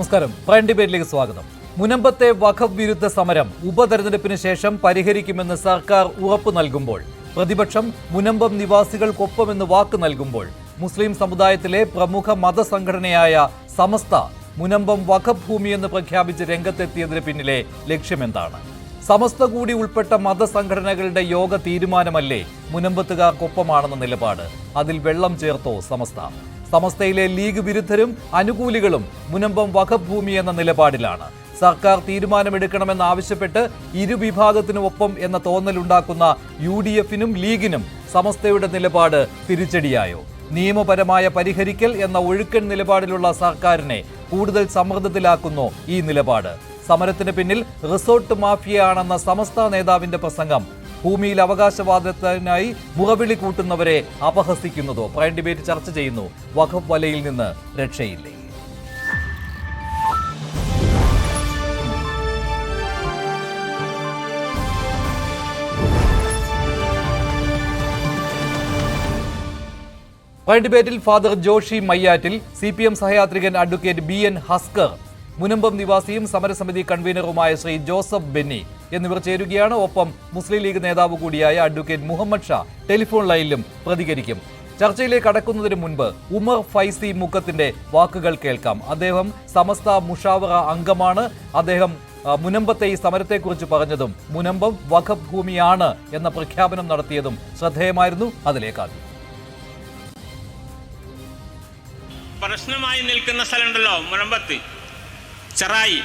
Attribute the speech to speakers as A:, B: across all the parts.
A: നമസ്കാരം. പ്രൈം ഡിബേറ്റിലേക്ക് സ്വാഗതം. മുനമ്പത്തെ വഖഫ് വിരുദ്ധ സമരം ഉപതെരഞ്ഞെടുപ്പിന് ശേഷം പരിഹരിക്കുമെന്ന് സർക്കാർ ഉറപ്പു നൽകുമ്പോൾ, പ്രതിപക്ഷം മുനമ്പം നിവാസികൾക്കൊപ്പമെന്ന് വാക്ക് നൽകുമ്പോൾ, മുസ്ലിം സമുദായത്തിലെ പ്രമുഖ മതസംഘടനയായ സമസ്ത മുനമ്പം വഖഫ് ഭൂമിയെന്ന് പ്രഖ്യാപിച്ച് രംഗത്തെത്തിയതിന് പിന്നിലെ ലക്ഷ്യമെന്താണ്? സമസ്ത കൂടി ഉൾപ്പെട്ട മതസംഘടനകളുടെ യോഗ തീരുമാനമല്ലേ മുനമ്പത്തുകാർക്കൊപ്പമാണെന്ന നിലപാട്? അതിൽ വെള്ളം ചേർത്തോ സമസ്ത? സമസ്തയിലെ ലീഗ് വിരുദ്ധരും അനുകൂലികളും മുനമ്പം വഖഫ് ഭൂമി എന്ന നിലപാടിലാണ്. സർക്കാർ തീരുമാനമെടുക്കണമെന്നാവശ്യപ്പെട്ട് ഇരുവിഭാഗത്തിനുമൊപ്പം എന്ന തോന്നലുണ്ടാക്കുന്ന UDF-നും ലീഗിനും സമസ്തയുടെ നിലപാട് തിരിച്ചടിയായോ? നിയമപരമായ പരിഹരിക്കൽ എന്ന ഒഴുക്കൻ നിലപാടിലുള്ള സർക്കാരിനെ കൂടുതൽ സമ്മർദ്ദത്തിലാക്കുന്നോ ഈ നിലപാട്? സമരത്തിന് പിന്നിൽ റിസോർട്ട് മാഫിയയാണെന്ന സമസ്ത നേതാവിന്റെ പ്രസംഗം ഭൂമിയിൽ അവകാശവാദത്തിനായി മുഖവിളി കൂട്ടുന്നവരെ അപഹസിക്കുന്നതോ? പ്രൈം ഡിബേറ്റ് ചർച്ച ചെയ്യുന്നു. വഖഫ് വലയിൽ നിന്ന് രക്ഷയില്ലേ? പ്രൈം ഡിബേറ്റിൽ ഫാദർ ജോഷി മയ്യാറ്റിൽ, CPM സഹയാത്രികൻ അഡ്വക്കേറ്റ് BN ഹസ്കർ, മുനമ്പം നിവാസിയും സമരസമിതി കൺവീനറുമായ ശ്രീ ജോസഫ് ബെന്നി എന്നിവർ ചേരുകയാണ്. ഒപ്പം മുസ്ലിം ലീഗ് നേതാവ് കൂടിയായ അഡ്വക്കേറ്റ് മുഹമ്മദ് ഷാ ടെലിഫോൺ ലൈനിലും പ്രതികരിക്കും. ചർച്ചയിലേക്ക് കടക്കുന്നതിന് മുൻപ് ഉമർ ഫൈസി മുക്കത്തിന്റെ വാക്കുകൾ കേൾക്കാം. അദ്ദേഹം സമസ്ത മുഷാവറ അംഗമാണ്. അദ്ദേഹം മുനമ്പത്തെ ഈ സമരത്തെക്കുറിച്ച് പറഞ്ഞതും മുനമ്പം വഖഫ് ഭൂമിയാണ് എന്ന പ്രഖ്യാപനം നടത്തിയതും ശ്രദ്ധേയമായിരുന്നു. അതിലേക്കാദ്യം
B: പ്രശ്നമായി നിൽക്കുന്ന സ്ഥലമുണ്ടല്ലോ മുനമ്പത്ത്, ചെറായി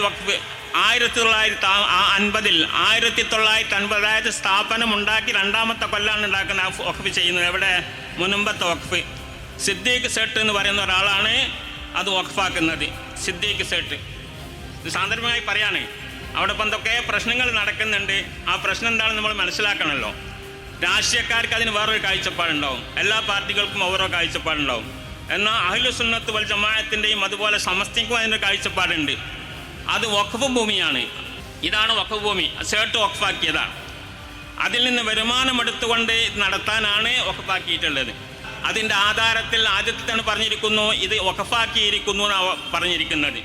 B: വഖഫ് 1950 അതായത് സ്ഥാപനം ഉണ്ടാക്കി രണ്ടാമത്തെ കൊല്ലാണ് ഉണ്ടാക്കുന്ന വഖഫ് ചെയ്യുന്നത്. എവിടെ? മുനമ്പത്തെ വഖഫ്. സിദ്ദീഖ് സേട്ട് എന്ന് പറയുന്ന ഒരാളാണ് അത് വഖഫാക്കുന്നത്. സിദ്ദീഖ് സേട്ട്. ഇത് സാന്ദർഭികമായി പറയാണ്. അവിടെ ഇപ്പം എന്തൊക്കെ പ്രശ്നങ്ങൾ നടക്കുന്നുണ്ട്. ആ പ്രശ്നം എന്താണെന്ന് നമ്മൾ മനസ്സിലാക്കണമല്ലോ. രാഷ്ട്രീയക്കാർക്ക് അതിന് വേറൊരു കാഴ്ചപ്പാടുണ്ടാവും, എല്ലാ പാർട്ടികൾക്കും ഓരോ കാഴ്ചപ്പാടുണ്ടാവും. എന്നാൽ അഹ്ലു സുന്നത്ത് വൽ ജമാഅത്തിൻ്റെയും അതുപോലെ സമസ്തയ്ക്കും അതിൻ്റെ കാഴ്ചപ്പാടുണ്ട്. അത് വഖഫ് ഭൂമിയാണ്. ഇതാണ് വഖഫ് ഭൂമി. സേട്ട് വഖഫാക്കിയതാണ്. അതിൽ നിന്ന് വരുമാനമെടുത്തുകൊണ്ട് നടത്താനാണ് വഖഫാക്കിയിട്ടുള്ളത്. അതിൻ്റെ ആധാരത്തിൽ ആദ്യത്തെ പറഞ്ഞിരിക്കുന്നു, ഇത് വഖഫാക്കിയിരിക്കുന്നു എന്നാണ് പറഞ്ഞിരിക്കുന്നത്.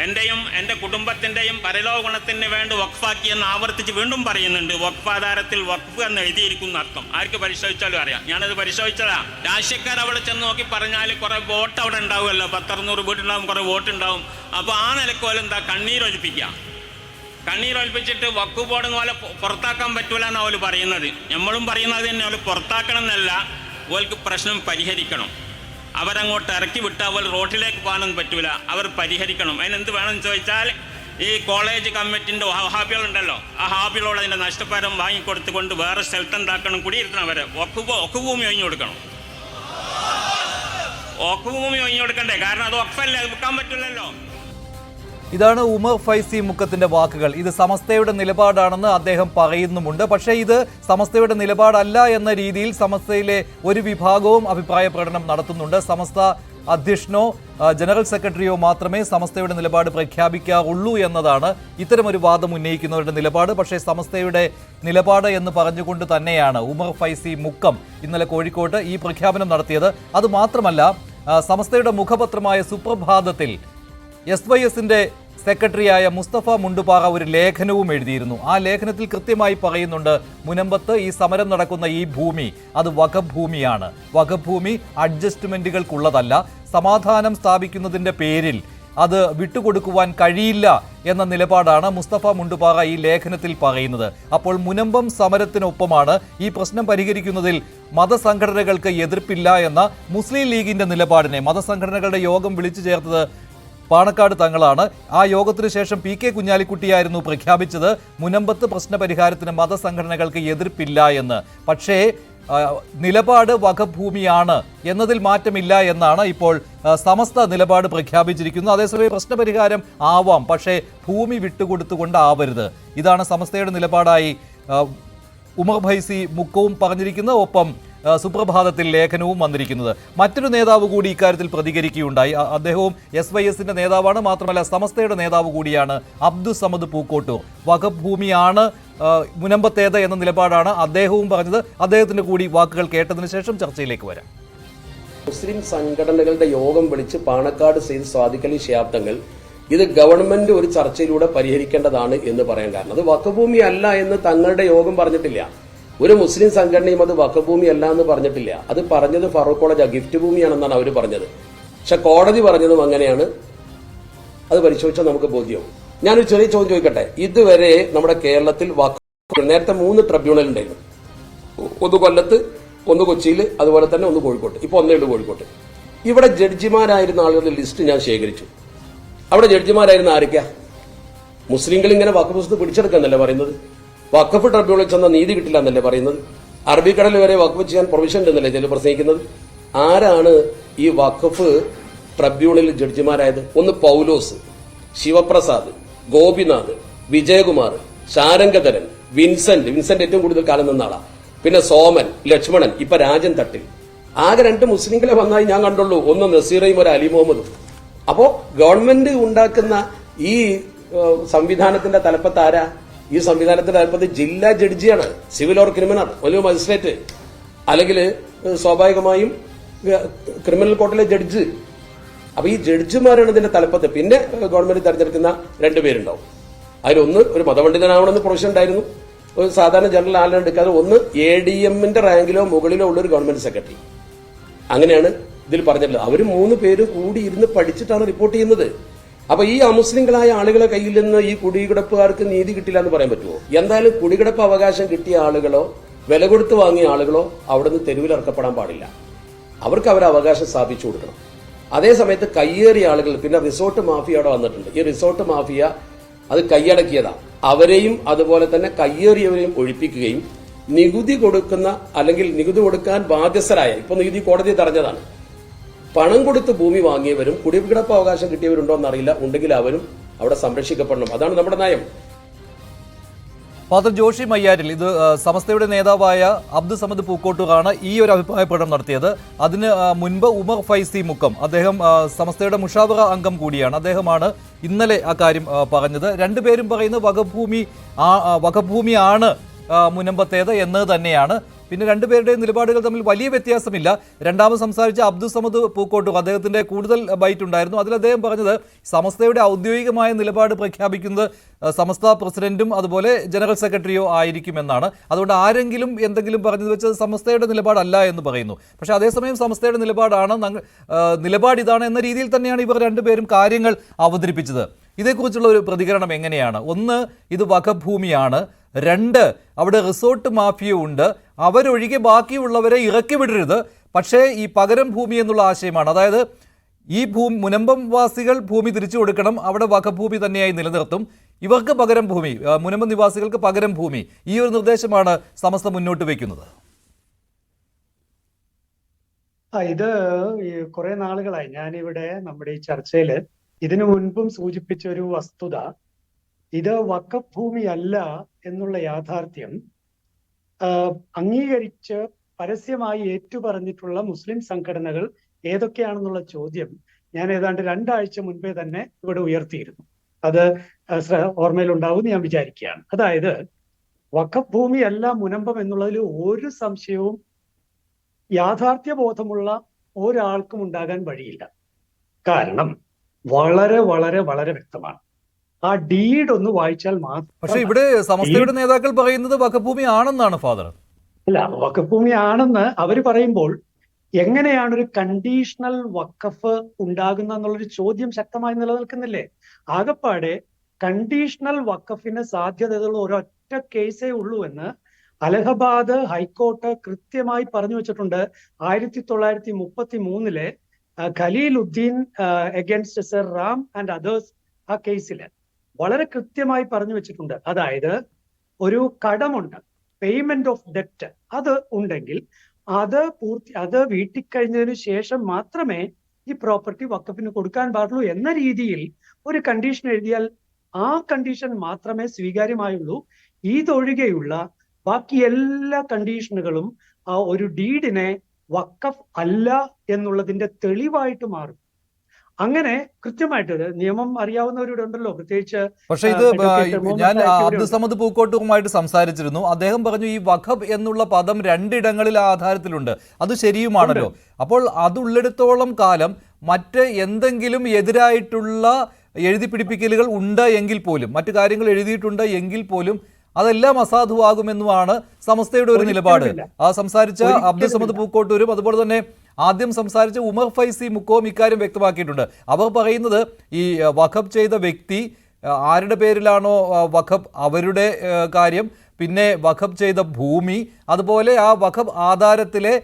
B: എൻ്റെയും എൻ്റെ കുടുംബത്തിൻ്റെയും പരലോകഗുണത്തിന് വേണ്ടി വഖഫാക്കിയെന്ന് ആവർത്തിച്ച് വീണ്ടും പറയുന്നുണ്ട്. വഖഫ് ആധാരത്തിൽ വഖഫ് എന്ന് എഴുതിയിരിക്കുന്ന അർത്ഥം ആർക്ക് പരിശോധിച്ചാലും അറിയാം. ഞാനത് പരിശോധിച്ചതാ. രാഷ്ട്രീയക്കാർ അവിടെ ചെന്ന് നോക്കി പറഞ്ഞാൽ കുറേ വോട്ട് അവിടെ ഉണ്ടാവുമല്ലോ, 10-600 വീട്ടുണ്ടാവും, കുറേ വോട്ട് ഉണ്ടാവും. അപ്പോൾ ആ നിലക്കോലും എന്താ കണ്ണീരൊലിപ്പിച്ചിട്ട് വഖഫ് ബോർഡ് പോലെ പുറത്താക്കാൻ പറ്റൂല എന്നാണ് അവർ പറയുന്നത്. നമ്മളും പറയുന്നത് തന്നെ, അവർ പുറത്താക്കണം എന്നല്ല, അവർക്ക് പ്രശ്നം പരിഹരിക്കണം. അവരങ്ങോട്ട് ഇറക്കി വിട്ടാൽ അവർ റോഡിലേക്ക് പോകാനൊന്നും പറ്റൂല. അവർ പരിഹരിക്കണം. അതിനെന്ത് വേണമെന്ന് ചോദിച്ചാൽ, ഈ കോളേജ് കമ്മിറ്റിൻ്റെ ഹാബികളുണ്ടല്ലോ, ആ ഹാബികളോട് അതിൻ്റെ നഷ്ടപരിഹാരം വാങ്ങിക്കൊടുത്തുകൊണ്ട് വേറെ സ്ഥലത്തുണ്ടാക്കണം, കുടിയിരുത്തണം. അവരെ വഖഫ് ഭൂമി ഒഴിഞ്ഞു കൊടുക്കണം. വഖഫ് ഭൂമി ഒഴിഞ്ഞു കൊടുക്കണ്ടേ? കാരണം അത് വഖഫല്ലേ, അത് വിൽക്കാൻ പറ്റില്ലല്ലോ.
A: ഇതാണ് ഉമർ ഫൈസി മുക്കത്തിന്റെ വാക്കുകൾ. ഇത് സമസ്തയുടെ നിലപാടാണെന്ന് അദ്ദേഹം പറയുന്നുമുണ്ട്. പക്ഷേ ഇത് സമസ്തയുടെ നിലപാടല്ല എന്ന രീതിയിൽ സമസ്തയിലെ ഒരു വിഭാഗവും അഭിപ്രായ പ്രകടനം നടത്തുന്നുണ്ട്. സമസ്ത അധ്യക്ഷനോ ജനറൽ സെക്രട്ടറിയോ മാത്രമേ സമസ്തയുടെ നിലപാട് പ്രഖ്യാപിക്കാറുള്ളൂ എന്നതാണ് ഇത്തരമൊരു വാദം ഉന്നയിക്കുന്നവരുടെ നിലപാട്. പക്ഷേ സമസ്തയുടെ നിലപാട് എന്ന് പറഞ്ഞുകൊണ്ട് തന്നെയാണ് ഉമർ ഫൈസി മുക്കം ഇന്നലെ കോഴിക്കോട്ട് ഈ പ്രഖ്യാപനം നടത്തിയത്. അതുമാത്രമല്ല, സമസ്തയുടെ മുഖപത്രമായ സുപ്രഭാതത്തിൽ SYSന്റെ സെക്രട്ടറിയായ മുസ്തഫ മുണ്ടുപാറ ഒരു ലേഖനവും എഴുതിയിരുന്നു. ആ ലേഖനത്തിൽ കൃത്യമായി പറയുന്നുണ്ട്, മുനമ്പത്ത് ഈ സമരം നടക്കുന്ന ഈ ഭൂമി അത് വഖഫ് ഭൂമിയാണ്. വഖഫ് ഭൂമി അഡ്ജസ്റ്റ്മെന്റുകൾക്കുള്ളതല്ല. സമാധാനം സ്ഥാപിക്കുന്നതിന്റെ പേരിൽ അത് വിട്ടുകൊടുക്കുവാൻ കഴിയില്ല എന്ന നിലപാടാണ് മുസ്തഫ മുണ്ടുപാറ ഈ ലേഖനത്തിൽ പറയുന്നത്. അപ്പോൾ മുനമ്പം സമരത്തിനൊപ്പമാണ്. ഈ പ്രശ്നം പരിഹരിക്കുന്നതിൽ മതസംഘടനകൾക്ക് എതിർപ്പില്ല എന്ന മുസ്ലിം ലീഗിന്റെ നിലപാടിനെ മതസംഘടനകളുടെ യോഗം വിളിച്ചു ചേർത്തത് പാണക്കാട് തങ്ങളാണ്. ആ യോഗത്തിനു ശേഷം PK കുഞ്ഞാലിക്കുട്ടിയായിരുന്നു പ്രഖ്യാപിച്ചത് മുനമ്പത്ത് പ്രശ്നപരിഹാരത്തിന് മതസംഘടനകൾക്ക് എതിർപ്പില്ല എന്ന്. പക്ഷേ നിലപാട് വഖഫ് ഭൂമിയാണ് എന്നതിൽ മാറ്റമില്ല എന്നാണ് ഇപ്പോൾ സമസ്ത നിലപാട് പ്രഖ്യാപിച്ചിരിക്കുന്നത്. അതേസമയം പ്രശ്നപരിഹാരം ആവാം, പക്ഷേ ഭൂമി വിട്ടുകൊടുത്തുകൊണ്ടാവരുത്. ഇതാണ് സമസ്തയുടെ നിലപാടായി ഉമർ ഫൈസി മുക്കവും പറഞ്ഞിരിക്കുന്നത്. ഒപ്പം സുപ്രഭാതത്തിൽ ലേഖനവും വന്നിരിക്കുന്നത്. മറ്റൊരു നേതാവ് കൂടി ഇക്കാര്യത്തിൽ പ്രതികരിക്കുകയുണ്ടായി. അദ്ദേഹവും SYSന്റെ നേതാവാണ്, മാത്രമല്ല സമസ്തയുടെ നേതാവ് കൂടിയാണ്. അബ്ദുസമദ് പൂക്കോട്ടൂർ. വഖഫ് ഭൂമിയാണ് മുനമ്പത്തേത് എന്ന നിലപാടാണ് അദ്ദേഹവും പറഞ്ഞത്. അദ്ദേഹത്തിന്റെ കൂടി വാക്കുകൾ കേട്ടതിന് ശേഷം ചർച്ചയിലേക്ക് വരാം.
C: മുസ്ലിം സംഘടനകളുടെ യോഗം വിളിച്ച് പാണക്കാട് സെയ്ദ് സാദിഖ് അലി ശിഹാബ് തങ്ങൾ ഇത് ഗവൺമെന്റ് ഒരു ചർച്ചയിലൂടെ പരിഹരിക്കേണ്ടതാണ് എന്ന് പറയാൻ കാരണം അത് വഖഫ് ഭൂമി അല്ല എന്ന് തങ്ങളുടെ യോഗം പറഞ്ഞിട്ടില്ല. ഒരു മുസ്ലിം സംഘടനയും അത് വഖഫ് ഭൂമി അല്ല എന്ന് പറഞ്ഞിട്ടില്ല. അത് പറഞ്ഞത് ഫറൂഖ് കോളേജ് ഗിഫ്റ്റ് ഭൂമിയാണെന്നാണ് അവർ പറഞ്ഞത്. പക്ഷെ കോടതി പറഞ്ഞതും അങ്ങനെയാണ്. അത് പരിശോധിച്ചാൽ നമുക്ക് ബോധ്യമാവും. ഞാനൊരു ചെറിയ ചോദ്യം ചോദിക്കട്ടെ. ഇതുവരെ നമ്മുടെ കേരളത്തിൽ വഖഫ് നേരത്തെ 3 ട്രിബ്യൂണൽ ഉണ്ടായിരുന്നു. ഒന്ന് കൊല്ലത്ത്, ഒന്ന് കൊച്ചിയിൽ, അതുപോലെ തന്നെ ഒന്ന് കോഴിക്കോട്ട്. ഇപ്പൊ ഒന്നേ ഉള്ളൂ കോഴിക്കോട്ട്. ഇവിടെ ജഡ്ജിമാരായിരുന്ന ആളുകളുടെ ലിസ്റ്റ് ഞാൻ ശേഖരിച്ചു. അവിടെ ജഡ്ജിമാരായിരുന്ന ആരൊക്കെയാ? മുസ്ലിങ്ങൾ ഇങ്ങനെ വഖഫ് പുസ്തകം പിടിച്ചെടുക്കാന്നല്ലേ പറയുന്നത്? വഖഫ് ട്രിബ്യൂണലിൽ ചെന്ന നീതി കിട്ടില്ല എന്നല്ലേ പറയുന്നത്? അറബിക്കടൽ വരെ വഖഫ് ചെയ്യാൻ പ്രൊവിഷൻ ഉണ്ടെന്നല്ലേ ചില പ്രസംഗിക്കുന്നത്? ആരാണ് ഈ വഖഫ് ട്രിബ്യൂണലിൽ ജഡ്ജിമാരായത്? ഒന്ന് പൗലോസ്, ശിവപ്രസാദ്, ഗോപിനാഥ്, വിജയകുമാർ, ശാരംഗധരൻ, വിൻസെന്റ് ഏറ്റവും കൂടുതൽ കാലം നിന്ന ആളാ. പിന്നെ സോമൻ, ലക്ഷ്മണൻ, ഇപ്പൊ രാജൻ തട്ടിൽ. ആകെ 2 മുസ്ലിങ്ങളെ വന്നായി ഞാൻ കണ്ടുള്ളൂ. ഒന്ന് നസീറയും ഒരു അലി മുഹമ്മദും. അപ്പോ ഗവൺമെന്റ് ഉണ്ടാക്കുന്ന ഈ സംവിധാനത്തിന്റെ തലപ്പത്ത് ആരാ? ഈ സംവിധാനത്തിന്റെ തലപ്പത്ത് ജില്ലാ ജഡ്ജിയാണ്, സിവിൽ ഓർ ക്രിമിനൽ, വലിയ മജിസ്ട്രേറ്റ്, അല്ലെങ്കിൽ സ്വാഭാവികമായും ക്രിമിനൽ കോർട്ടിലെ ജഡ്ജ്. അപ്പൊ ഈ ജഡ്ജിമാരാണ് ഇതിന്റെ തലപ്പത്ത്. പിന്നെ ഗവൺമെന്റ് തെരഞ്ഞെടുക്കുന്ന 2 പേരുണ്ടാവും. അതിലൊന്ന് ഒരു മതപണ്ഡിതനാവണമെന്ന് പ്രൊവിഷൻ ഉണ്ടായിരുന്നു. ഒരു സാധാരണ ജനറൽ ആളിനെ എടുക്കാതെ ഒന്ന് ADM-ന്റെ റാങ്കിലോ മുകളിലോ ഉള്ള ഒരു ഗവൺമെന്റ് സെക്രട്ടറി. അങ്ങനെയാണ് ഇതിൽ പറഞ്ഞിട്ടുള്ളത്. അവർ 3 പേര് കൂടി ഇരുന്ന് പഠിച്ചിട്ടാണ് റിപ്പോർട്ട് ചെയ്യുന്നത്. അപ്പൊ ഈ അമുസ്ലിങ്ങളായ ആളുകളെ കയ്യിൽ നിന്ന് ഈ കുടികിടപ്പുകാർക്ക് നീതി കിട്ടില്ല എന്ന് പറയാൻ പറ്റുമോ? എന്തായാലും കുടികിടപ്പ് അവകാശം കിട്ടിയ ആളുകളോ വില കൊടുത്ത് വാങ്ങിയ ആളുകളോ അവിടുന്ന് തെരുവിൽ ഇറക്കപ്പെടാൻ പാടില്ല. അവർക്ക് അവരെ അവകാശം സ്ഥാപിച്ചു കൊടുക്കണം. അതേസമയത്ത് കയ്യേറിയ ആളുകൾ, പിന്നെ റിസോർട്ട് മാഫിയ അവിടെ വന്നിട്ടുണ്ട്. ഈ റിസോർട്ട് മാഫിയ അത് കൈയടക്കിയതാ. അവരെയും അതുപോലെ തന്നെ കയ്യേറിയവരെയും ഒഴിപ്പിക്കുകയും നികുതി കൊടുക്കുന്ന അല്ലെങ്കിൽ നികുതി കൊടുക്കാൻ ബാധ്യസ്ഥരായ, ഇപ്പൊ നികുതി കോടതി തടഞ്ഞതാണ്, പണം കൊടുത്ത് ഭൂമി വാങ്ങിയവരും കുടികിടപ്പ് അവകാശം കിട്ടിയവരുണ്ടോ എന്നറിയില്ല, ഉണ്ടെങ്കിൽ അവരും അവിടെ സംരക്ഷിക്കപ്പെടണം. അതാണ് നമ്മുടെ നയം.
A: ഫാദർ ജോഷി മയ്യാരിൽ, ഇത് സമസ്തയുടെ നേതാവായ അബ്ദുൽ സമദ് പൂക്കോട്ടൂറാണ് ഈ ഒരു അഭിപ്രായ പ്രകടനം നടത്തിയത്. അതിന് മുൻപ് ഉമർ ഫൈസി മുക്കം, അദ്ദേഹം സമസ്തയുടെ മുഷാവറ അംഗം കൂടിയാണ്, അദ്ദേഹമാണ് ഇന്നലെ ആ കാര്യം പറഞ്ഞത്. രണ്ടുപേരും പറയുന്നത് വഖഫ് ഭൂമിയാണ് മുനമ്പത്തേത് എന്ന് തന്നെയാണ്. പിന്നെ രണ്ടുപേരുടെയും നിലപാടുകൾ തമ്മിൽ വലിയ വ്യത്യാസമില്ല. രണ്ടാമത് സംസാരിച്ച അബ്ദുൽ സമദ് പൂക്കോട്ടൂർ, അദ്ദേഹത്തിന്റെ കൂടുതൽ ബൈറ്റ് ഉണ്ടായിരുന്നു. അതിൽ അദ്ദേഹം പറഞ്ഞത് സമസ്തയുടെ ഔദ്യോഗികമായ നിലപാട് പ്രഖ്യാപിക്കുന്നത് സമസ്ത പ്രസിഡന്റും അതുപോലെ ജനറൽ സെക്രട്ടറിയോ ആയിരിക്കുമെന്നാണ്. അതുകൊണ്ട് ആരെങ്കിലും എന്തെങ്കിലും പറഞ്ഞത് വെച്ച് സമസ്തയുടെ നിലപാടല്ല എന്ന് പറയുന്നു. പക്ഷേ അതേസമയം സമസ്തയുടെ നിലപാട് ഇതാണ് എന്ന രീതിയിൽ തന്നെയാണ് ഇവർ രണ്ടുപേരും കാര്യങ്ങൾ അവതരിപ്പിച്ചത്. ഇതേക്കുറിച്ചുള്ള ഒരു പ്രതികരണം എങ്ങനെയാണ്? ഒന്ന്, ഇത് വഖഫ് ഭൂമിയാണ്. 2, അവിടെ റിസോർട്ട് മാഫിയ ഉണ്ട്, അവരൊഴികെ ബാക്കിയുള്ളവരെ ഇറക്കി വിടരുത്. പക്ഷേ ഈ പകരം ഭൂമി എന്നുള്ള ആശയമാണ്. അതായത് ഈ മുനമ്പം വാസികൾ ഭൂമി തിരിച്ചു കൊടുക്കണം, അവിടെ വഖഫ് ഭൂമി തന്നെയായി നിലനിർത്തും, ഇവർക്ക് പകരം ഭൂമി, മുനമ്പം നിവാസികൾക്ക് പകരം ഭൂമി. ഈ ഒരു നിർദ്ദേശമാണ് സമസ്ത മുന്നോട്ട് വയ്ക്കുന്നത്.
D: ഇത് കുറെ നാളുകളായി ഞാനിവിടെ നമ്മുടെ ഈ ചർച്ചയിൽ ഇതിനു മുൻപും സൂചിപ്പിച്ച ഒരു വസ്തുത, ഇത് വഖഫ് ഭൂമിയല്ല എന്നുള്ള യാഥാർത്ഥ്യം അംഗീകരിച്ച് പരസ്യമായി ഏറ്റുപറഞ്ഞിട്ടുള്ള മുസ്ലിം സംഘടനകൾ ഏതൊക്കെയാണെന്നുള്ള ചോദ്യം ഞാൻ ഏതാണ്ട് 2 ആഴ്ച മുൻപേ തന്നെ ഇവിടെ ഉയർത്തിയിരുന്നു. അത് ഓർമ്മയിലുണ്ടാവും ഞാൻ വിചാരിക്കുകയാണ്. അതായത് വഖഫ് ഭൂമിയല്ല മുനമ്പം എന്നുള്ളതിൽ ഒരു സംശയവും യാഥാർത്ഥ്യബോധമുള്ള ഒരാൾക്കും ഉണ്ടാകാൻ വഴിയില്ല. കാരണം വളരെ വളരെ വളരെ വ്യക്തമാണ്. ആ ഡീഡ് ഒന്ന് വായിച്ചാൽ മാത്രം.
A: പക്ഷേ ഇവിടെ സമസ്തയുടെ നേതാക്കൾ പറയുന്നത് വഖഫ് ഭൂമി ആണെന്നാണ് ഫാദർ.
D: അല്ല, വഖഫ് ഭൂമി ആണെന്ന് അവര് പറയുമ്പോൾ എങ്ങനെയാണ് ഒരു കണ്ടീഷണൽ വഖഫ് ഉണ്ടാകുന്ന എന്നുള്ളൊരു ചോദ്യം ശക്തമായി നിലനിൽക്കുന്നില്ലേ? ആകപ്പാടെ കണ്ടീഷണൽ വഖഫിന് സാധ്യതകൾ ഒരൊറ്റ കേസേ ഉള്ളൂ എന്ന് അലഹബാദ് ഹൈക്കോർട്ട് കൃത്യമായി പറഞ്ഞു വെച്ചിട്ടുണ്ട്. 1933 Khaleeluddin against sir Ram and others ആ കേസിൽ വളരെ കൃത്യമായി പറഞ്ഞു വെച്ചിട്ടുണ്ട്. അതായത് ഒരു കടമുണ്ട്, പേയ്മെന്റ് ഓഫ് ഡെറ്റ്, അത് ഉണ്ടെങ്കിൽ അത് വീട്ടിക്കഴിഞ്ഞതിന് ശേഷം മാത്രമേ ഈ പ്രോപ്പർട്ടി വഖഫിന് കൊടുക്കാൻ പാടുള്ളൂ എന്ന രീതിയിൽ ഒരു കണ്ടീഷൻ എഴുതിയാൽ ആ കണ്ടീഷൻ മാത്രമേ സ്വീകാര്യമായുള്ളൂ. ഇതൊഴികെയുള്ള ബാക്കി എല്ലാ കണ്ടീഷനുകളും ആ ഒരു ഡീഡിനെ വഖഫ് അല്ല എന്നുള്ളതിന്റെ തെളിവായിട്ട് മാറും. അങ്ങനെ കൃത്യമായിട്ട് നിയമം അറിയാവുന്നവരുടെ ഉണ്ടല്ലോ, പ്രത്യേകിച്ച്
A: പക്ഷേ ഇത്
D: അഡ്വക്കേറ്റ് മുഹമ്മദ്
A: ഞാൻ
D: ഷാഹിക്ക്
A: അബ്ദുൾ
D: ഇവിടെയുണ്ട്.
A: സമദ് പൂക്കോട്ടുമായിട്ട് സംസാരിച്ചിരുന്നു. അദ്ദേഹം പറഞ്ഞു ഈ വഖഫ് എന്നുള്ള പദം രണ്ടിടങ്ങളിൽ ആധാരത്തിലുണ്ട്, അത് ശരിയുമാണല്ലോ. അപ്പോൾ അതുള്ളിടത്തോളം കാലം മറ്റ് എന്തെങ്കിലും എതിരായിട്ടുള്ള എഴുതി പിടിപ്പിക്കലുകൾ ഉണ്ട് എങ്കിൽ പോലും, മറ്റു കാര്യങ്ങൾ എഴുതിയിട്ടുണ്ട് എങ്കിൽ പോലും അതെല്ലാം അസാധുവാകുമെന്നുമാണ് സമസ്തയുടെ ഒരു നിലപാട്. സംസാരിച്ച അബ്ദുൾ സമദ് പൂക്കോട്ടൂരും അതുപോലെ തന്നെ ആദ്യം സംസാരിച്ച ഉമർ ഫൈസി മുക്കോം ഇക്കാര്യം വ്യക്തമാക്കിയിട്ടുണ്ട്. അവർ പറയുന്നത് ഈ വഖഫ് ചെയ്ത വ്യക്തി ആരുടെ പേരിലാണോ വഖഫ് അവരുടെ കാര്യം, പിന്നെ വഖഫ് ചെയ്ത ഭൂമി, അതുപോലെ ആ വഖഫ് ആധാരത്തിലെ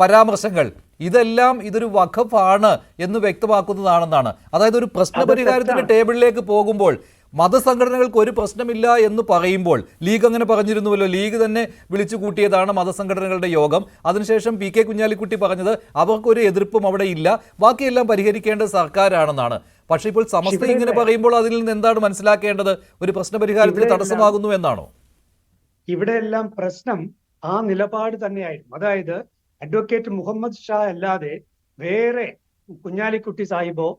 A: പരാമർശങ്ങൾ, ഇതെല്ലാം ഇതൊരു വഖഫ് ആണ് എന്ന് വ്യക്തമാക്കുന്നതാണെന്നാണ്. അതായത് ഒരു പ്രശ്നപരിഹാരത്തിന്റെ ടേബിളിലേക്ക് പോകുമ്പോൾ മതസംഘടനകൾക്ക് ഒരു പ്രശ്നമില്ല എന്ന് പറയുമ്പോൾ, ലീഗ് അങ്ങനെ പറഞ്ഞിരുന്നുവല്ലോ, ലീഗ് തന്നെ വിളിച്ചു കൂട്ടിയതാണ് മതസംഘടനകളുടെ യോഗം. അതിനുശേഷം പി കെ കുഞ്ഞാലിക്കുട്ടി പറഞ്ഞത് അവർക്കൊരു എതിർപ്പും അവിടെ ഇല്ല, ബാക്കിയെല്ലാം പരിഹരിക്കേണ്ടത് സർക്കാരാണെന്നാണ്. പക്ഷേ ഇപ്പോൾ സമസ്ത ഇങ്ങനെ പറയുമ്പോൾ അതിൽ നിന്ന് എന്താണ് മനസ്സിലാക്കേണ്ടത്? ഒരു പ്രശ്നപരിഹാരത്തിന് തടസ്സമാകുന്നു എന്നാണോ?
D: ഇവിടെയെല്ലാം പ്രശ്നം ആ നിലപാട് തന്നെയായിരുന്നു. അതായത് അഡ്വക്കേറ്റ് മുഹമ്മദ് ഷാ അല്ലാതെ വേറെ കുഞ്ഞാലിക്കുട്ടി സാഹിബോ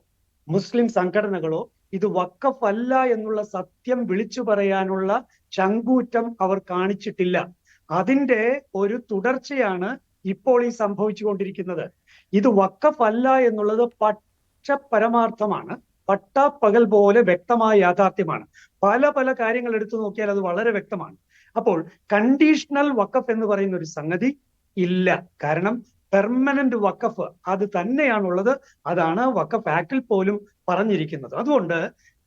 D: മുസ്ലിം സംഘടനകളോ ഇത് വഖഫ് അല്ല എന്നുള്ള സത്യം വിളിച്ചു പറയാനുള്ള ചങ്കൂറ്റം അവർ കാണിച്ചിട്ടില്ല. അതിന്റെ ഒരു തുടർച്ചയാണ് ഇപ്പോൾ ഈ സംഭവിച്ചുകൊണ്ടിരിക്കുന്നത്. ഇത് വഖഫ് അല്ല എന്നുള്ളത് പരമാർത്ഥമാണ്, പട്ടാപ്പകൽ പോലെ വ്യക്തമായ യാഥാർത്ഥ്യമാണ്. പല പല കാര്യങ്ങൾ എടുത്തു നോക്കിയാൽ അത് വളരെ വ്യക്തമാണ്. അപ്പോൾ കണ്ടീഷണൽ വഖഫ് എന്ന് പറയുന്ന ഒരു സംഗതി ഇല്ല. കാരണം പെർമനന്റ് വഖഫ് അത് തന്നെയാണുള്ളത്. അതാണ് വഖഫ് ആക്ടിൽ പോലും പറഞ്ഞിരിക്കുന്നത്. അതുകൊണ്ട്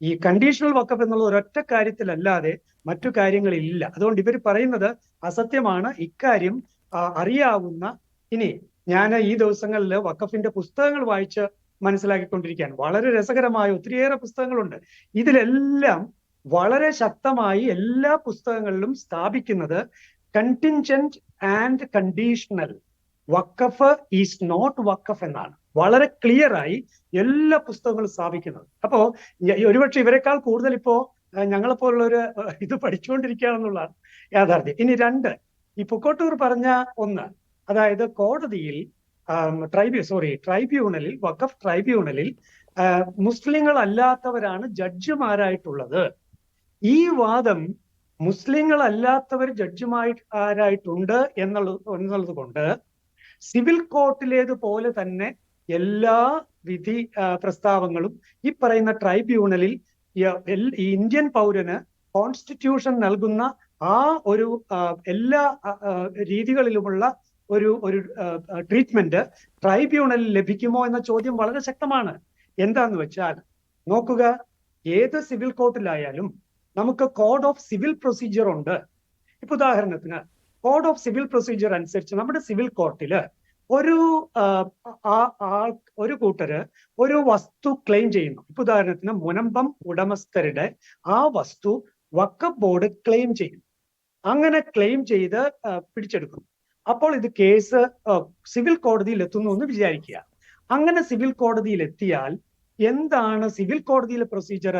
D: ഈ കണ്ടീഷണൽ വഖഫ് എന്നുള്ള ഒരൊറ്റ കാര്യത്തിലല്ലാതെ മറ്റു കാര്യങ്ങളില്ല. അതുകൊണ്ട് ഇവർ പറയുന്നത് അസത്യമാണ്. ഇക്കാര്യം അറിയാവുന്ന, ഇനി ഞാൻ ഈ ദിവസങ്ങളിൽ വഖഫിന്റെ പുസ്തകങ്ങൾ വായിച്ച് മനസ്സിലാക്കിക്കൊണ്ടിരിക്കുകയാണ്. വളരെ രസകരമായ ഒത്തിരിയേറെ പുസ്തകങ്ങളുണ്ട്. ഇതിലെല്ലാം വളരെ ശക്തമായി എല്ലാ പുസ്തകങ്ങളിലും സ്ഥാപിക്കുന്നത് contingent and conditional Waqf is not Waqf എന്നാണ് വളരെ ക്ലിയർ ആയി എല്ലാ പുസ്തകങ്ങളും സ്ഥാപിക്കുന്നത്. അപ്പോ ഒരുപക്ഷെ ഇവരെക്കാൾ കൂടുതൽ ഇപ്പോ ഞങ്ങളെപ്പോലുള്ളൊരു ഇത് പഠിച്ചുകൊണ്ടിരിക്കുകയാണെന്നുള്ളതാണ് യാഥാർത്ഥ്യം. ഇനി രണ്ട്, ഈ പൂക്കോട്ടൂർ പറഞ്ഞ ഒന്ന്, അതായത് കോടതിയിൽ ട്രൈബ്യൂണലിൽ വഖഫ് ട്രൈബ്യൂണലിൽ മുസ്ലിങ്ങൾ അല്ലാത്തവരാണ് ജഡ്ജിമാരായിട്ടുള്ളത്. ഈ വാദം മുസ്ലിങ്ങൾ അല്ലാത്തവർ ജഡ്ജിമാരായിട്ടുണ്ട് എന്നുള്ളത് കൊണ്ട് സിവിൽ കോർട്ടിലേതുപോലെ തന്നെ എല്ലാ വിധി പ്രസ്താവങ്ങളും ഈ പറയുന്ന ട്രൈബ്യൂണലിൽ ഇന്ത്യൻ പൗരന് കോൺസ്റ്റിറ്റ്യൂഷൻ നൽകുന്ന ആ ഒരു എല്ലാ രീതികളിലുമുള്ള ഒരു ട്രീറ്റ്മെന്റ് ട്രൈബ്യൂണലിൽ ലഭിക്കുമോ എന്ന ചോദ്യം വളരെ ശക്തമാണ്. എന്താന്ന് വെച്ചാൽ നോക്കുക, ഏത് സിവിൽ കോർട്ടിലായാലും നമുക്ക് കോഡ് ഓഫ് സിവിൽ പ്രൊസീജിയർ ഉണ്ട്. ഇപ്പൊ ഉദാഹരണത്തിന് കോഡ് ഓഫ് സിവിൽ പ്രൊസീജിയർ അനുസരിച്ച് നമ്മുടെ സിവിൽ കോർട്ടില് ഒരു കൂട്ടര് ഒരു വസ്തു ക്ലെയിം ചെയ്യുന്നു. ഇപ്പൊ ഉദാഹരണത്തിന് മുനമ്പം ഉടമസ്ഥരുടെ ആ വസ്തു വഖഫ് ബോർഡ് ക്ലെയിം ചെയ്യുന്നു. അങ്ങനെ ക്ലെയിം ചെയ്ത് പിടിച്ചെടുക്കുന്നു. അപ്പോൾ ഇത് കേസ് സിവിൽ കോടതിയിൽ എത്തുന്നു എന്ന് വിചാരിക്കുക. അങ്ങനെ സിവിൽ കോടതിയിൽ എത്തിയാൽ എന്താണ് സിവിൽ കോടതിയിലെ പ്രൊസീജിയർ?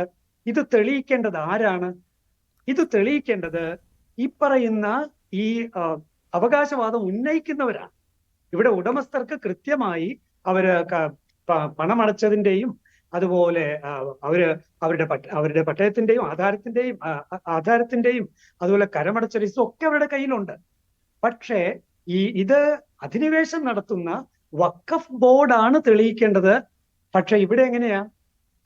D: ഇത് തെളിയിക്കേണ്ടത് ആരാണ്? ഇത് തെളിയിക്കേണ്ടത് ഈ പറയുന്ന ഈ അവകാശവാദം ഉന്നയിക്കുന്നവരാണ്. ഇവിടെ ഉടമസ്ഥർക്ക് കൃത്യമായി അവര് പണമടച്ചതിന്റെയും അതുപോലെ അവരുടെ പട്ടയത്തിന്റെയും ആധാരത്തിന്റെയും അതുപോലെ കരമടച്ച രസീതും ഒക്കെ അവരുടെ കയ്യിലുണ്ട്. പക്ഷേ ഇത് അധിനിവേശം നടത്തുന്ന വഖഫ് ബോർഡാണ് തെളിയിക്കേണ്ടത്. പക്ഷെ ഇവിടെ എങ്ങനെയാ?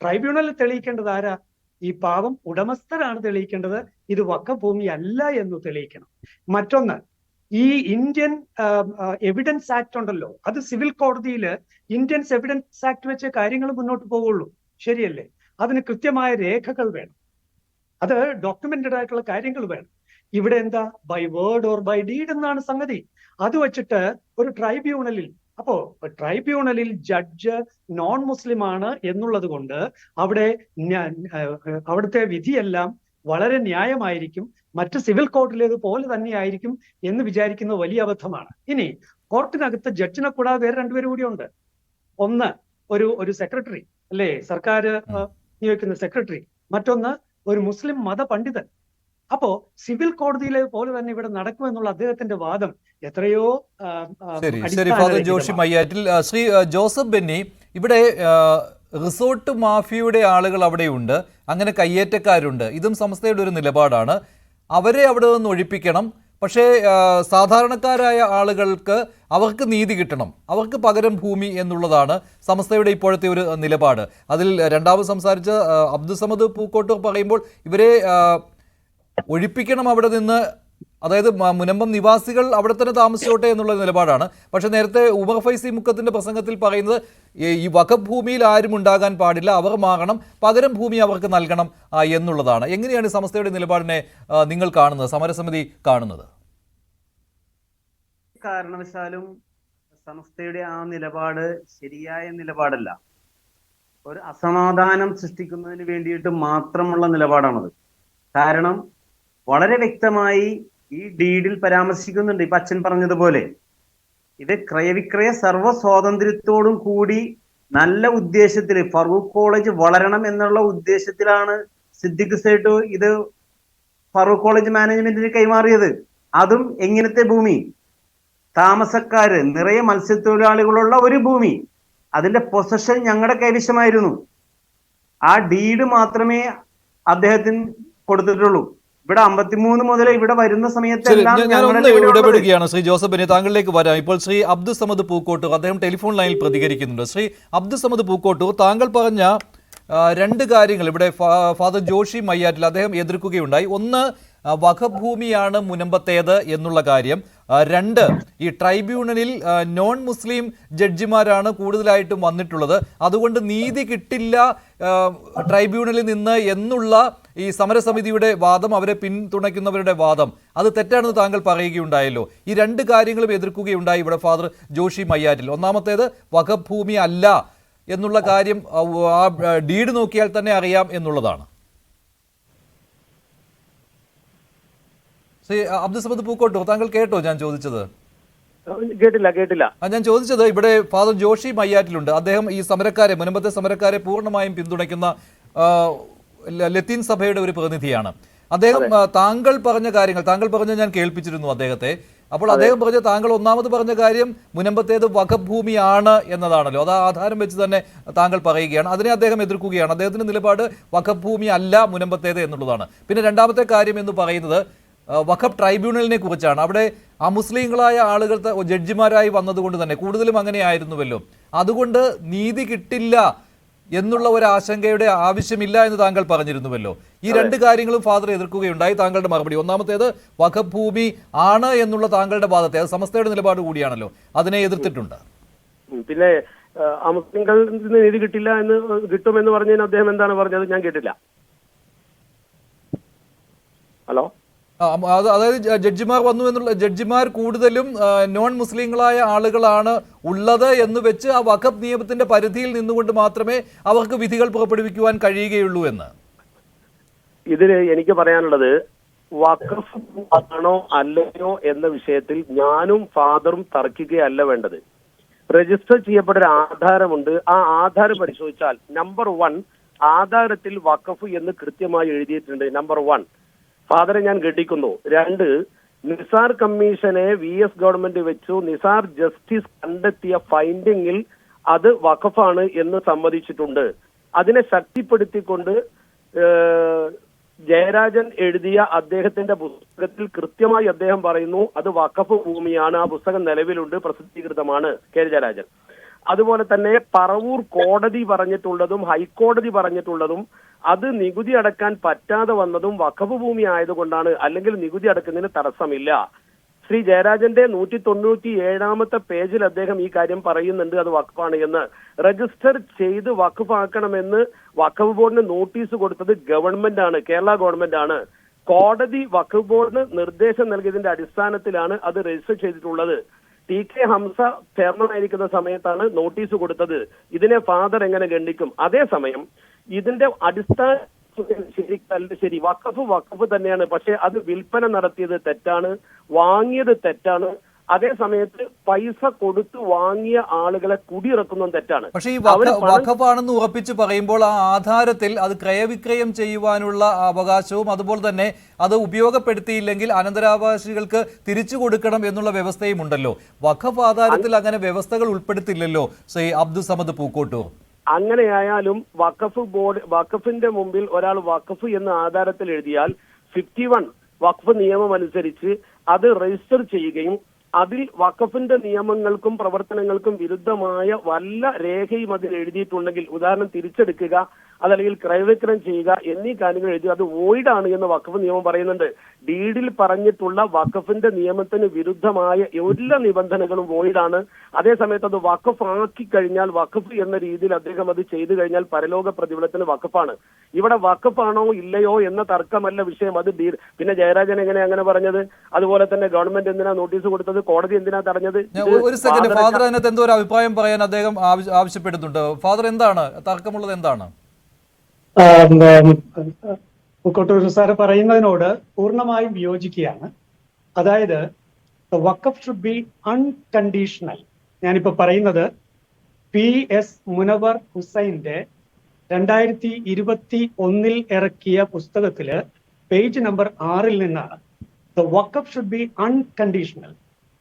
D: ട്രൈബ്യൂണലിൽ തെളിയിക്കേണ്ടത് ആരാ? ഈ പാവം ഉടമസ്ഥരാണ് തെളിയിക്കേണ്ടത്. ഇത് വഖഫ് ഭൂമി അല്ല എന്ന് തെളിയിക്കണം. മറ്റൊന്ന്, ഈ ഇന്ത്യൻ എവിഡൻസ് ആക്ട് ഉണ്ടല്ലോ, അത് സിവിൽ കോടതിയിൽ ഇന്ത്യൻസ് എവിഡൻസ് ആക്ട് വെച്ച് കാര്യങ്ങൾ മുന്നോട്ട് പോവുള്ളൂ. ശരിയല്ലേ? അതിന് കൃത്യമായ രേഖകൾ വേണം, അത് ഡോക്യുമെന്റഡ് ആയിട്ടുള്ള കാര്യങ്ങൾ വേണം. ഇവിടെ എന്താ? By word or by deed എന്നാണ് സംഗതി. അത് വെച്ചിട്ട് ഒരു ട്രൈബ്യൂണലിൽ ജഡ്ജ് നോൺ മുസ്ലിം ആണ് എന്നുള്ളത് കൊണ്ട് അവിടുത്തെ വിധിയെല്ലാം വളരെ ന്യായമായിരിക്കും, മറ്റ് സിവിൽ കോർട്ടിലേതുപോലെ തന്നെയായിരിക്കും എന്ന് വിചാരിക്കുന്നത് വലിയ അബദ്ധമാണ്. ഇനി കോർട്ടിനകത്ത് ജഡ്ജിനെ കൂടാതെ വേറെ രണ്ടുപേരും കൂടി ഉണ്ട്. ഒന്ന് ഒരു സെക്രട്ടറി, അല്ലേ, സർക്കാർ നിയോഗിക്കുന്ന സെക്രട്ടറി. മറ്റൊന്ന് ഒരു മുസ്ലിം മതപണ്ഡിതൻ. അപ്പോ സിവിൽ കോടതിയിലെ പോലെ തന്നെ ഇവിടെ നടക്കുമെന്നുള്ള അദ്ദേഹത്തിന്റെ വാദം എത്രയോ
A: ശരി ഫാദർ ജോഷി മയ്യാറ്റിൽ. ശ്രീ ജോസഫ് ബെന്നി, ഇവിടെ റിസോർട്ട് മാഫിയയുടെ ആളുകൾ അവിടെയുണ്ട്, അങ്ങനെ കയ്യേറ്റക്കാരുണ്ട്. ഇതും സംസ്ഥയുടെ ഒരു നിലപാടാണ്. അവരെ അവിടെ നിന്ന് ഒഴിപ്പിക്കണം. പക്ഷേ സാധാരണക്കാരായ ആളുകൾക്ക് അവർക്ക് നീതി കിട്ടണം, അവർക്ക് പകരം ഭൂമി എന്നുള്ളതാണ് സംസ്ഥയുടെ ഇപ്പോഴത്തെ ഒരു നിലപാട്. അതിൽ രണ്ടാമത് സംസാരിച്ച അബ്ദുസമദ് പൂക്കോട്ടൂർ പറയുമ്പോൾ ഇവരെ ഒഴിപ്പിക്കണം അവിടെ നിന്ന്, അതായത് മുനമ്പം നിവാസികൾ അവിടെ തന്നെ താമസിച്ചോട്ടെ എന്നുള്ള നിലപാടാണ്. പക്ഷെ നേരത്തെ ഉമർ ഫൈസി മുക്കത്തിന്റെ പ്രസംഗത്തിൽ പറയുന്നത് ഈ വഖഫ് ഭൂമിയിൽ ആരും ഉണ്ടാകാൻ പാടില്ല, അവർ മാറണം, പകരം ഭൂമി അവർക്ക് നൽകണം എന്നുള്ളതാണ്. എങ്ങനെയാണ് സംസ്ഥയുടെ നിലപാടിനെ നിങ്ങൾ കാണുന്നത്, സമരസമിതി കാണുന്നത്?
E: കാരണവശാലും സംസ്ഥയുടെ ആ നിലപാട് ശരിയായ നിലപാടല്ല. ഒരു അസമാധാനം സൃഷ്ടിക്കുന്നതിന് വേണ്ടിയിട്ട് മാത്രമുള്ള നിലപാടാണത്. കാരണം വളരെ വ്യക്തമായി ഈ ഡീഡിൽ പരാമർശിക്കുന്നുണ്ട്, ഇപ്പൊ അച്ഛൻ പറഞ്ഞതുപോലെ ഇത് ക്രയവിക്രയ സർവ്വ സ്വാതന്ത്ര്യത്തോടും കൂടി നല്ല ഉദ്ദേശത്തിൽ ഫറൂഖ് കോളേജ് വളരണം എന്നുള്ള ഉദ്ദേശത്തിലാണ് സിദ്ദിഖ് സേട്ട് ഇത് ഫറൂഖ് കോളേജ് മാനേജ്മെന്റിന് കൈമാറിയത്. അതും എങ്ങനത്തെ ഭൂമി? താമസക്കാര് നിറയെ മത്സ്യത്തൊഴിലാളികളുള്ള ഒരു ഭൂമി, അതിന്റെ പൊസഷൻ ഞങ്ങളുടെ കൈവശമായിരുന്നു. ആ ഡീഡ് മാത്രമേ അദ്ദേഹത്തിന് കൊടുത്തിട്ടുള്ളൂ. ഇവിടെ 53 മുതൽ ഇവിടെ വരുന്ന സമയത്തെല്ലാം
A: ഇടപെടുകയാണ്. ശ്രീ ജോസഫ് ബെന്നി, താങ്കളിലേക്ക് വരാം. ഇപ്പോൾ ശ്രീ അബ്ദുസമദ് പൂക്കോട്ടൂർ അദ്ദേഹം ടെലിഫോൺ ലൈനിൽ പ്രതികരിക്കുന്നുണ്ട്. ശ്രീ അബ്ദുസമദ് പൂക്കോട്ടൂർ, താങ്കൾ പറഞ്ഞ രണ്ട് കാര്യങ്ങൾ ഇവിടെ ഫാദർ ജോഷി മയ്യാറ്റിൽ അദ്ദേഹം എതിർക്കുകയുണ്ടായി. ഒന്ന്, വഖഫ് ഭൂമിയാണ് മുനമ്പത്തേത് എന്നുള്ള കാര്യം. രണ്ട്, ഈ ട്രൈബ്യൂണലിൽ നോൺ മുസ്ലിം ജഡ്ജിമാരാണ് കൂടുതലായിട്ടും വന്നിട്ടുള്ളത്, അതുകൊണ്ട് നീതി കിട്ടില്ല ട്രൈബ്യൂണലിൽ നിന്ന് എന്നുള്ള ഈ സമരസമിതിയുടെ വാദം, അവരെ പിന്തുണയ്ക്കുന്നവരുടെ വാദം, അത് തെറ്റാണെന്ന് താങ്കൾ പറയുകയുണ്ടായല്ലോ. ഈ രണ്ട് കാര്യങ്ങളും എതിർക്കുകയുണ്ടായി ഇവിടെ ഫാദർ ജോഷി മയ്യാറ്റിൽ. ഒന്നാമത്തേത് വഖഫ് ഭൂമി അല്ല എന്നുള്ള കാര്യം ആ ഡീഡ് നോക്കിയാൽ തന്നെ അറിയാം എന്നുള്ളതാണ്. ശ്രീ അബ്ദുസമദ് പൂക്കോട്ടൂർ, താങ്കൾ കേട്ടോ ഞാൻ ചോദിച്ചത്?
F: കേട്ടില്ല.
A: ഞാൻ ചോദിച്ചത് ഇവിടെ ഫാദർ ജോഷി മയ്യാറ്റിലുണ്ട്. അദ്ദേഹം ഈ സമരക്കാരെ, മുൻപത്തെ സമരക്കാരെ പൂർണ്ണമായും പിന്തുണയ്ക്കുന്ന ലത്തീൻ സഭയുടെ ഒരു പ്രതിനിധിയാണ്. അദ്ദേഹം താങ്കൾ പറഞ്ഞ കാര്യങ്ങൾ, താങ്കൾ പറഞ്ഞ ഞാൻ കേൾപ്പിച്ചിരുന്നു അദ്ദേഹത്തെ. അപ്പോൾ അദ്ദേഹം പറഞ്ഞ, താങ്കൾ ഒന്നാമത് പറഞ്ഞ കാര്യം മുനമ്പത്തേത് വഖഫ് ഭൂമിയാണ് എന്നതാണല്ലോ, അത് ആധാരം വെച്ച് തന്നെ താങ്കൾ പറയുകയാണ്. അതിനെ അദ്ദേഹം എതിർക്കുകയാണ്. അദ്ദേഹത്തിന്റെ നിലപാട് വഖഫ് ഭൂമി അല്ല മുനമ്പത്തേത് എന്നുള്ളതാണ്. പിന്നെ രണ്ടാമത്തെ കാര്യം എന്ന് പറയുന്നത് വഖഫ് ട്രൈബ്യൂണലിനെ കുറിച്ചാണ്. അവിടെ അമുസ്ലിങ്ങളായ ആളുകൾ ജഡ്ജിമാരായി വന്നതുകൊണ്ട് തന്നെ, കൂടുതലും അങ്ങനെയായിരുന്നുവല്ലോ, അതുകൊണ്ട് നീതി കിട്ടില്ല എന്നുള്ള ഒരു ആശങ്കയുടെ ആവശ്യമില്ല എന്ന് താങ്കൾ പറഞ്ഞിരുന്നുവല്ലോ. ഈ രണ്ട് കാര്യങ്ങളും ഫാദർ എതിർക്കുകയുണ്ടായി. താങ്കളുടെ മറുപടി, ഒന്നാമത്തേത് വഖഫ് ഭൂമി ആണ് എന്നുള്ള താങ്കളുടെ വാദത്തെ, അത് സമസ്തയുടെ നിലപാട് കൂടിയാണല്ലോ, അതിനെ എതിർത്തിട്ടുണ്ട്. പിന്നെ
F: അമുസ്ലിങ്ങളിൽ നിന്ന് നീതി കിട്ടില്ല എന്ന് കിട്ടുമെന്ന് പറഞ്ഞതിന് അദ്ദേഹം എന്താണ് പറഞ്ഞത്? ഞാൻ കേട്ടില്ല. ഹലോ,
A: അതായത് ജഡ്ജിമാർ വന്നു എന്നുള്ള, ജഡ്ജിമാർ കൂടുതലും നോൺ മുസ്ലിങ്ങളായ ആളുകളാണ് ഉള്ളത് എന്ന് വെച്ച് ആ വഖഫ് നിയമത്തിന്റെ പരിധിയിൽ നിന്നുകൊണ്ട് മാത്രമേ അവർക്ക് വിധികൾ പുറപ്പെടുവിക്കുവാൻ കഴിയുകയുള്ളൂ എന്ന്.
F: ഇതിന് എനിക്ക് പറയാനുള്ളത്, വഖഫ് ആണോ അല്ലയോ എന്ന വിഷയത്തിൽ ഞാനും ഫാദറും തർക്കിക്കുകയല്ല വേണ്ടത്. രജിസ്റ്റർ ചെയ്യപ്പെട്ട ഒരു ആധാരമുണ്ട്. ആ ആധാരം പരിശോധിച്ചാൽ നമ്പർ 1 ആധാരത്തിൽ വഖഫ് എന്ന് കൃത്യമായി എഴുതിയിട്ടുണ്ട്. നമ്പർ 1 ഫാദറെ ഞാൻ ഘടിക്കുന്നു. 2, നിസാർ കമ്മീഷനെ VS ഗവൺമെന്റ് വെച്ചു. നിസാർ ജസ്റ്റിസ് കണ്ടെത്തിയ ഫൈൻഡിങ്ങിൽ അത് വഖഫാണ് എന്ന് സമ്മതിച്ചിട്ടുണ്ട്. അതിനെ ശക്തിപ്പെടുത്തിക്കൊണ്ട് ജയരാജൻ എഴുതിയ അദ്ദേഹത്തിന്റെ പുസ്തകത്തിൽ കൃത്യമായി അദ്ദേഹം പറയുന്നു അത് വഖഫ് ഭൂമിയാണ്. ആ പുസ്തകം നിലവിലുണ്ട്, പ്രസിദ്ധീകൃതമാണ്. കെ ജയരാജൻ. അതുപോലെ തന്നെ പറവൂർ കോടതി പറഞ്ഞിട്ടുള്ളതും ഹൈക്കോടതി പറഞ്ഞിട്ടുള്ളതും അത് നികുതി അടക്കാൻ പറ്റാതെ വന്നതും വഖഫ് ഭൂമി ആയതുകൊണ്ടാണ്, അല്ലെങ്കിൽ നികുതി അടക്കുന്നതിന് തടസ്സമില്ല. ശ്രീ ജയരാജന്റെ 197-ാമത്തെ പേജിൽ അദ്ദേഹം ഈ കാര്യം പറയുന്നുണ്ട്, അത് വഖഫാണ് എന്ന്. രജിസ്റ്റർ ചെയ്ത് വഖഫാക്കണമെന്ന് വഖഫ് ബോർഡിന് നോട്ടീസ് കൊടുത്തത് ഗവൺമെന്റ് ആണ്, കേരള ഗവൺമെന്റ് ആണ്. കോടതി വഖഫ് ബോർഡിന് നിർദ്ദേശം നൽകിയതിന്റെ അടിസ്ഥാനത്തിലാണ് അത് രജിസ്റ്റർ ചെയ്തിട്ടുള്ളത്. TK ഹംസ ചെയർമാൻ ആയിരിക്കുന്ന സമയത്താണ് നോട്ടീസ് കൊടുത്തത്. ഇതിനെ ഫാദർ എങ്ങനെ ഗണ്ണിക്കും? അതേസമയം ഇതിന്റെ അടിസ്ഥാന ശരി, വഖഫ് തന്നെയാണ്. പക്ഷെ അത് വിൽപ്പന നടത്തിയത് തെറ്റാണ്, വാങ്ങിയത് തെറ്റാണ്. അതേ സമയത്ത് പൈസ കൊടുത്ത് വാങ്ങിയ ആളുകളെ കുടിയിറക്കുന്നതും തെറ്റാണ്.
A: പക്ഷേ ഈ വഖഫാണെന്ന് ഉറപ്പിച്ച് പറയുമ്പോൾ ആ ആധാരത്തിൽ അത് ക്രയവിക്രയം ചെയ്യുവാനുള്ള അവകാശവും അതുപോലെ തന്നെ അത് ഉപയോഗപ്പെടുത്തിയില്ലെങ്കിൽ അനന്തരാവകാശികൾക്ക് തിരിച്ചു കൊടുക്കണം എന്നുള്ള വ്യവസ്ഥയും ഉണ്ടല്ലോ. വഖഫ് ആധാരത്തിൽ അങ്ങനെ വ്യവസ്ഥകൾ ഉൾപ്പെടുത്തില്ലല്ലോ ശ്രീ അബ്ദുസമദ് പൂക്കോട്ടൂർ.
F: അങ്ങനെയായാലും വഖഫിന്റെ മുമ്പിൽ ഒരാൾ വഖഫ് എന്ന ആധാരത്തിൽ എഴുതിയാൽ 51 വഖഫ് നിയമം അനുസരിച്ച് അത് രജിസ്റ്റർ ചെയ്യുകയും അതിൽ വഖഫിന്റെ നിയമങ്ങൾക്കും പ്രവർത്തനങ്ങൾക്കും വിരുദ്ധമായ വല്ല രേഖയും അതിൽ എഴുതിയിട്ടുണ്ടെങ്കിൽ, ഉദാഹരണം തിരിച്ചെടുക്കുക, അതല്ലെങ്കിൽ ക്രയവിക്രയം ചെയ്യുക എന്നീ കാര്യങ്ങൾ എഴുതി അത് വോയിഡ് ആണ് എന്ന് വഖഫ് നിയമം പറയുന്നുണ്ട്. ഡീഡിൽ പറഞ്ഞിട്ടുള്ള വഖഫിന്റെ നിയമത്തിന് വിരുദ്ധമായ എല്ലാ നിബന്ധനകളും വോയിഡ് ആണ്. അതേസമയത്ത് അത് വഖഫ് ആക്കി കഴിഞ്ഞാൽ, വഖഫ് എന്ന രീതിയിൽ അദ്ദേഹം അത് ചെയ്തു കഴിഞ്ഞാൽ പരലോക പ്രതിഫലത്തിന് വഖഫാണ്. ഇവിടെ വഖഫാണോ ഇല്ലയോ എന്ന തർക്കമല്ല വിഷയം. അത് പിന്നെ ജയരാജൻ എങ്ങനെ അങ്ങനെ പറഞ്ഞത്? അതുപോലെ തന്നെ ഗവൺമെന്റ് എന്തിനാ നോട്ടീസ് കൊടുത്തത്? കോടതി എന്തിനാ തടഞ്ഞത്?
A: ഒരു സെക്കൻഡ്, ഫാദർ അതിനകത്ത് എന്തോ ഒരു അഭിപ്രായം പറയാൻ അദ്ദേഹം ആവശ്യപ്പെടുന്നുണ്ട്. ഫാദർ, എന്താണ് തർക്കമുള്ളത്? എന്താണ്?
D: കൊട്ടൂർ സാറ് പറയുന്നതിനോട് പൂർണ്ണമായും വിയോജിക്കുകയാണ്. അതായത് വഖഫ് ഷുഡ് ബി അൺകണ്ടീഷണൽ. ഞാനിപ്പോ പറയുന്നത് PS മുനവർ ഹുസൈന്റെ 2021 ഇറക്കിയ പുസ്തകത്തില് പേജ് നമ്പർ 6 നിന്നാണ്. The waqf should be unconditional.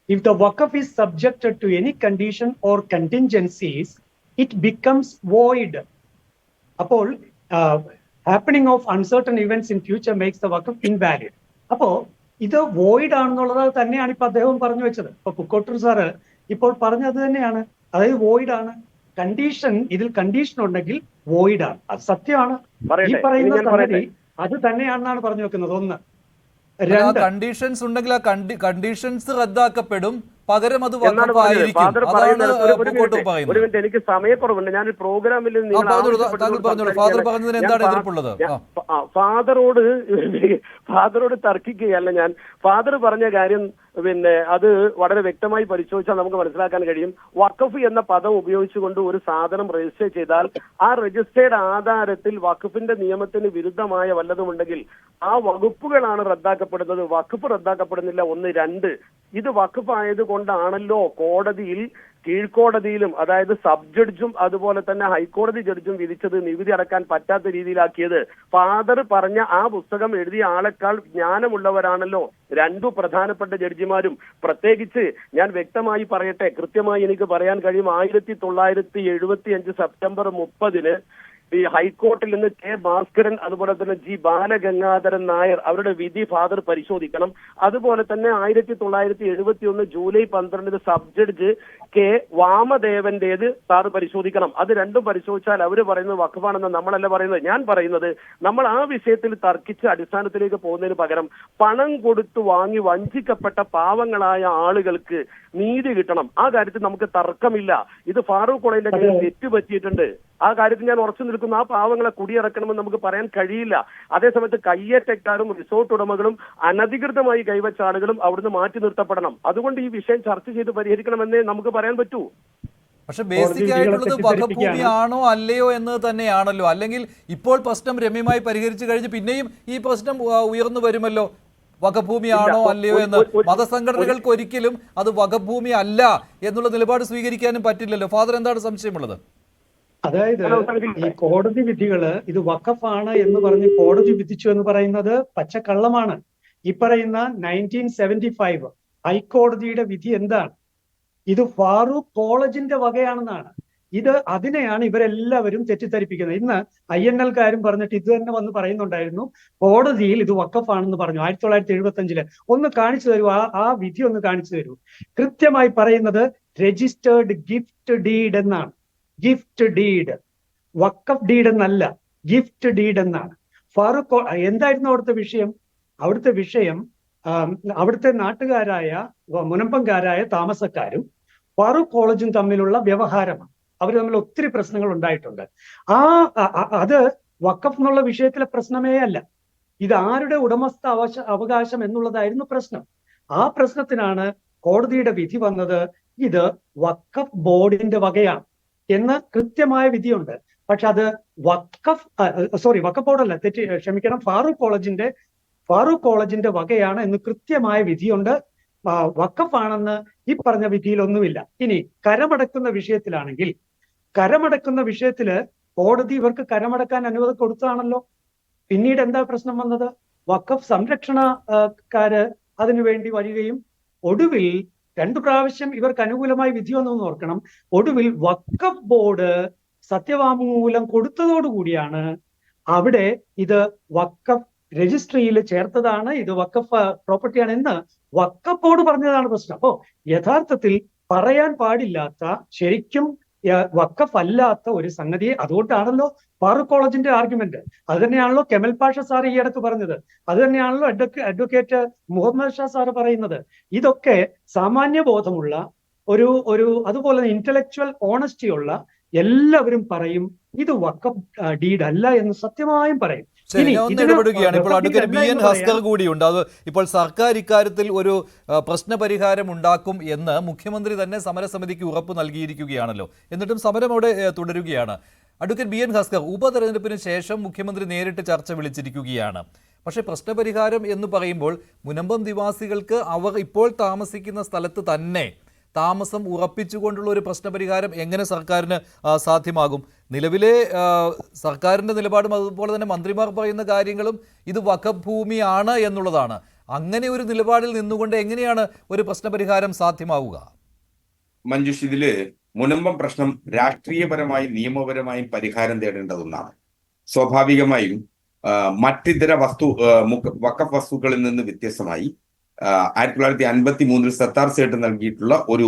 D: If the waqf is subjected to any condition or contingencies, it becomes void. അപ്പോൾ happening of uncertain events in future makes the Waqf invalid. അപ്പോ ഇത് void ആണെന്നുള്ളത് തന്നെയാണ് ഇപ്പൊ അദ്ദേഹം പറഞ്ഞു വെച്ചത്. ഇപ്പൊ പുക്കോട്ടൂർ സാറ് ഇപ്പോൾ പറഞ്ഞത് തന്നെയാണ്. അതായത് വോയിഡ് ആണ്. കണ്ടീഷൻ, ഇതിൽ കണ്ടീഷൻ ഉണ്ടെങ്കിൽ വോയിഡ് ആണ്. അത് സത്യമാണ്. ഈ പറയുന്ന സംഗതി അത് തന്നെയാണെന്നാണ് പറഞ്ഞു വെക്കുന്നത്. ഒന്ന്.
A: കണ്ടീഷൻസ് ഉണ്ടെങ്കിൽ ആ കണ്ടീഷൻസ് റദ്ദാക്കപ്പെടും, പകരം അത്
F: ഫാദർ പറയുന്നത്. എനിക്ക് സമയക്കുറവുണ്ട്. ഞാൻ പ്രോഗ്രാമിൽ ഫാദറോട് തർക്കിക്കുകയല്ല ഞാൻ. ഫാദർ പറഞ്ഞ കാര്യം പിന്നെ അത് വളരെ വ്യക്തമായി പരിശോധിച്ചാൽ നമുക്ക് മനസ്സിലാക്കാൻ കഴിയും. വഖഫ് എന്ന പദം ഉപയോഗിച്ചുകൊണ്ട് ഒരു സാധനം രജിസ്റ്റർ ചെയ്താൽ ആ രജിസ്റ്റേർഡ് ആധാരത്തിൽ വഖഫിന്റെ നിയമത്തിന് വിരുദ്ധമായ വല്ലതുമുണ്ടെങ്കിൽ ആ വകുപ്പുകളാണ് റദ്ദാക്കപ്പെടുന്നത്. വഖഫ് റദ്ദാക്കപ്പെടുന്നില്ല. 1. 2, ഇത് വഖഫ് ആയതുകൊണ്ടാണല്ലോ കോടതിയിൽ, കീഴ്ക്കോടതിയിലും, അതായത് സബ് ജഡ്ജും അതുപോലെ തന്നെ ഹൈക്കോടതി ജഡ്ജും വിധിച്ചത് നികുതി അടക്കാൻ പറ്റാത്ത രീതിയിലാക്കിയത്. ഫാദർ പറഞ്ഞ ആ പുസ്തകം എഴുതിയ ആളെക്കാൾ ജ്ഞാനമുള്ളവരാണല്ലോ 2 പ്രധാനപ്പെട്ട ജഡ്ജിമാരും. പ്രത്യേകിച്ച് ഞാൻ വ്യക്തമായി പറയട്ടെ, കൃത്യമായി എനിക്ക് പറയാൻ കഴിയും. 1975 സെപ്റ്റംബർ 30 ഈ ഹൈക്കോർട്ടിൽ നിന്ന് K. ഭാസ്കരൻ അതുപോലെ തന്നെ G. ബാലഗംഗാധരൻ നായർ അവരുടെ വിധി ഫാദർ പരിശോധിക്കണം. അതുപോലെ തന്നെ 1971 ജൂലൈ 12 സബ് ജഡ്ജ് K. വാമദേവന്റേത് സാർ പരിശോധിക്കണം. അത് രണ്ടും പരിശോധിച്ചാൽ അവർ പറയുന്നത് വഖഫാണെന്ന് നമ്മളല്ല പറയുന്നത്. ഞാൻ പറയുന്നത് നമ്മൾ ആ വിഷയത്തിൽ തർക്കിച്ച് അടിസ്ഥാനത്തിലേക്ക് പോകുന്നതിന് പകരം പണം കൊടുത്തു വാങ്ങി വഞ്ചിക്കപ്പെട്ട പാവങ്ങളായ ആളുകൾക്ക് നീതി കിട്ടണം. ആ കാര്യത്തിൽ നമുക്ക് തർക്കമില്ല. ഇത് ഫാറൂഖ് കോളേജിന്റെ കയ്യിൽ തെറ്റ് പറ്റിയിട്ടുണ്ട്. ആ കാര്യത്തിൽ ഞാൻ ഉറച്ചു നിൽക്കുന്നു. ആ പാവങ്ങളെ കുടിയിറക്കണമെന്ന് നമുക്ക് പറയാൻ കഴിയില്ല. അതേസമയത്ത് കയ്യേറ്റക്കാരും റിസോർട്ട് ഉടമകളും അനധികൃതമായി കൈവച്ച ആളുകളും അവിടുന്ന് മാറ്റി നിർത്തപ്പെടണം. അതുകൊണ്ട് ഈ വിഷയം ചർച്ച ചെയ്ത് പരിഹരിക്കണമെന്നേ നമുക്ക് പറയാൻ പറ്റൂ.
A: പക്ഷെ ബേസിക് ആയിട്ടുള്ളത് വഖഫുഭൂമിയാണോ അല്ലയോ എന്നത് തന്നെയാണല്ലോ. അല്ലെങ്കിൽ ഇപ്പോൾ പ്രശ്നം രമ്യമായി പരിഹരിച്ചു കഴിഞ്ഞ് പിന്നെയും ഈ പ്രശ്നം ഉയർന്നു വരുമല്ലോ. വഖഫുഭൂമിയാണോ അല്ലയോ എന്ന് മതസംഘടനകൾക്ക് ഒരിക്കലും അത് വഖഫുഭൂമി അല്ല എന്നുള്ള നിലപാട് സ്വീകരിക്കാനും പറ്റില്ലല്ലോ. ഫാദർ, എന്താണ് സംശയമുള്ളത്?
D: അതായത് ഈ കോടതി വിധികള് ഇത് വഖഫാണ് എന്ന് പറഞ്ഞ് കോടതി വിധിച്ചു എന്ന് പറയുന്നത് പച്ചക്കള്ളമാണ്. ഈ പറയുന്ന 1975 ഹൈക്കോടതിയുടെ വിധി എന്താണ്? ഇത് ഫാറൂഖ് കോളേജിന്റെ വകയാണെന്നാണ്. അതിനെയാണ് ഇവരെല്ലാവരും തെറ്റിദ്ധരിപ്പിക്കുന്നത്. ഇന്ന് INL-കാരും പറഞ്ഞിട്ട് ഇത് തന്നെ വന്ന് പറയുന്നുണ്ടായിരുന്നു, കോടതിയിൽ ഇത് വഖഫാണെന്ന് പറഞ്ഞു 1975. ഒന്ന് കാണിച്ചു തരൂ, ആ വിധി ഒന്ന് കാണിച്ചു തരൂ. കൃത്യമായി പറയുന്നത് രജിസ്റ്റേർഡ് ഗിഫ്റ്റ് ഡീഡ് എന്നാണ്. ഗിഫ്റ്റ് ഡീഡ്, വഖഫ് ഡീഡ് എന്നല്ല, ഗിഫ്റ്റ് ഡീഡ് എന്നാണ്. ഫാറൂഖ് എന്തായിരുന്നു അവിടുത്തെ വിഷയം? അവിടുത്തെ വിഷയം അവിടുത്തെ നാട്ടുകാരായ മുനമ്പംകാരായ താമസക്കാരും ഫാറൂഖ് കോളേജും തമ്മിലുള്ള വ്യവഹാരമാണ്. അവർ തമ്മിൽ ഒത്തിരി പ്രശ്നങ്ങൾ ഉണ്ടായിട്ടുണ്ട്. അത് വഖഫ് എന്നുള്ള വിഷയത്തിലെ പ്രശ്നമേ അല്ല. ഇത് ആരുടെ ഉടമസ്ഥ അവകാശം എന്നുള്ളതായിരുന്നു പ്രശ്നം. ആ പ്രശ്നത്തിനാണ് കോടതിയുടെ വിധി വന്നത്. ഇത് വഖഫ് ബോർഡിന്റെ വകയാണ് എന്ന് കൃത്യമായ വിധിയുണ്ട്. പക്ഷെ അത് വഖഫ് ബോർഡല്ല, ക്ഷമിക്കണം, ഫാറൂഖ് കോളേജിന്റെ വകയാണ് എന്ന് കൃത്യമായ വിധിയുണ്ട്. വഖഫ് ആണെന്ന് ഈ പറഞ്ഞ വിധിയിലൊന്നുമില്ല. ഇനി കരമടക്കുന്ന വിഷയത്തിലാണെങ്കിൽ, കരമടക്കുന്ന വിഷയത്തില് കോടതി ഇവർക്ക് കരമടക്കാൻ അനുമതി കൊടുത്തതാണല്ലോ. പിന്നീട് എന്താ പ്രശ്നം വന്നത്? വഖഫ് സംരക്ഷണക്കാര് അതിനുവേണ്ടി വരികയും ഒടുവിൽ 2 പ്രാവശ്യം ഇവർക്ക് അനുകൂലമായി വിധി വന്നു എന്ന് ഓർക്കണം. ഒടുവിൽ വഖഫ് ബോർഡ് സത്യവാങ്മൂലം കൊടുത്തതോടുകൂടിയാണ് അവിടെ ഇത് വഖഫ് രജിസ്ട്രിയിൽ ചേർത്തതാണ്, ഇത് വഖഫ് പ്രോപ്പർട്ടിയാണ് എന്ന് വഖഫ് പറഞ്ഞതാണ് പ്രശ്നം. അപ്പോ യഥാർത്ഥത്തിൽ പറയാൻ പാടില്ലാത്ത, ശരിക്കും വഖഫ് അല്ലാത്ത ഒരു സംഗതിയെ, അതുകൊണ്ടാണല്ലോ ഫാറൂഖ് കോളേജിന്റെ ആർഗ്യുമെന്റ്, അത് തന്നെയാണല്ലോ കെമൽ പാഷ സാർ ഈ അടുത്ത് പറഞ്ഞത്, അത് തന്നെയാണല്ലോ അഡ്വക്കേറ്റ് മുഹമ്മദ് ഷാ സാർ പറയുന്നത്. ഇതൊക്കെ സാമാന്യ ബോധമുള്ള ഒരു അതുപോലെ ഇന്റലക്ച്വൽ ഓണസ്റ്റി ഉള്ള എല്ലാവരും പറയും ഇത് വഖഫ് ഡീഡ് അല്ല എന്ന് സത്യമായും പറയും.
A: ശരി, ഞാൻ ഒന്ന് ഇടപെടുകയാണ്. ഇപ്പോൾ അഡ്വക്കേറ്റ് ബി എൻ ഹസ്കർ കൂടിയുണ്ട്. അത് ഇപ്പോൾ സർക്കാർ ഇക്കാര്യത്തിൽ ഒരു പ്രശ്നപരിഹാരം ഉണ്ടാക്കും എന്ന് മുഖ്യമന്ത്രി തന്നെ സമരസമിതിക്ക് ഉറപ്പ് നൽകിയിരിക്കുകയാണല്ലോ. എന്നിട്ടും സമരം അവിടെ തുടരുകയാണ്. അഡ്വക്കേറ്റ് ബി എൻ ഹസ്കർ, ഉപതെരഞ്ഞെടുപ്പിന് ശേഷം മുഖ്യമന്ത്രി നേരിട്ട് ചർച്ച വിളിച്ചിരിക്കുകയാണ്. പക്ഷേ പ്രശ്നപരിഹാരം എന്ന് പറയുമ്പോൾ മുനമ്പം നിവാസികൾക്ക് അവർ ഇപ്പോൾ താമസിക്കുന്ന സ്ഥലത്ത് തന്നെ താമസം ഉറപ്പിച്ചുകൊണ്ടുള്ള ഒരു പ്രശ്നപരിഹാരം എങ്ങനെ സർക്കാരിന് സാധ്യമാകും? നിലവിലെ സർക്കാരിൻ്റെ നിലപാടും അതുപോലെ തന്നെ മന്ത്രിമാർ പറയുന്ന കാര്യങ്ങളും ഇത് വഖഫ് ഭൂമിയാണ് എന്നുള്ളതാണ്. അങ്ങനെ ഒരു നിലപാടിൽ നിന്നുകൊണ്ട് എങ്ങനെയാണ് ഒരു പ്രശ്നപരിഹാരം സാധ്യമാവുക?
G: മഞ്ജുഷ്, ഇതില് മുനമ്പം പ്രശ്നം രാഷ്ട്രീയപരമായും നിയമപരമായും പരിഹാരം തേടേണ്ടത് ഒന്നാണ്. സ്വാഭാവികമായും മറ്റിതര വഖഫ് വസ്തുക്കളിൽ നിന്ന് വ്യത്യസ്തമായി 1953 സത്താർ സേട്ട് നൽകിയിട്ടുള്ള ഒരു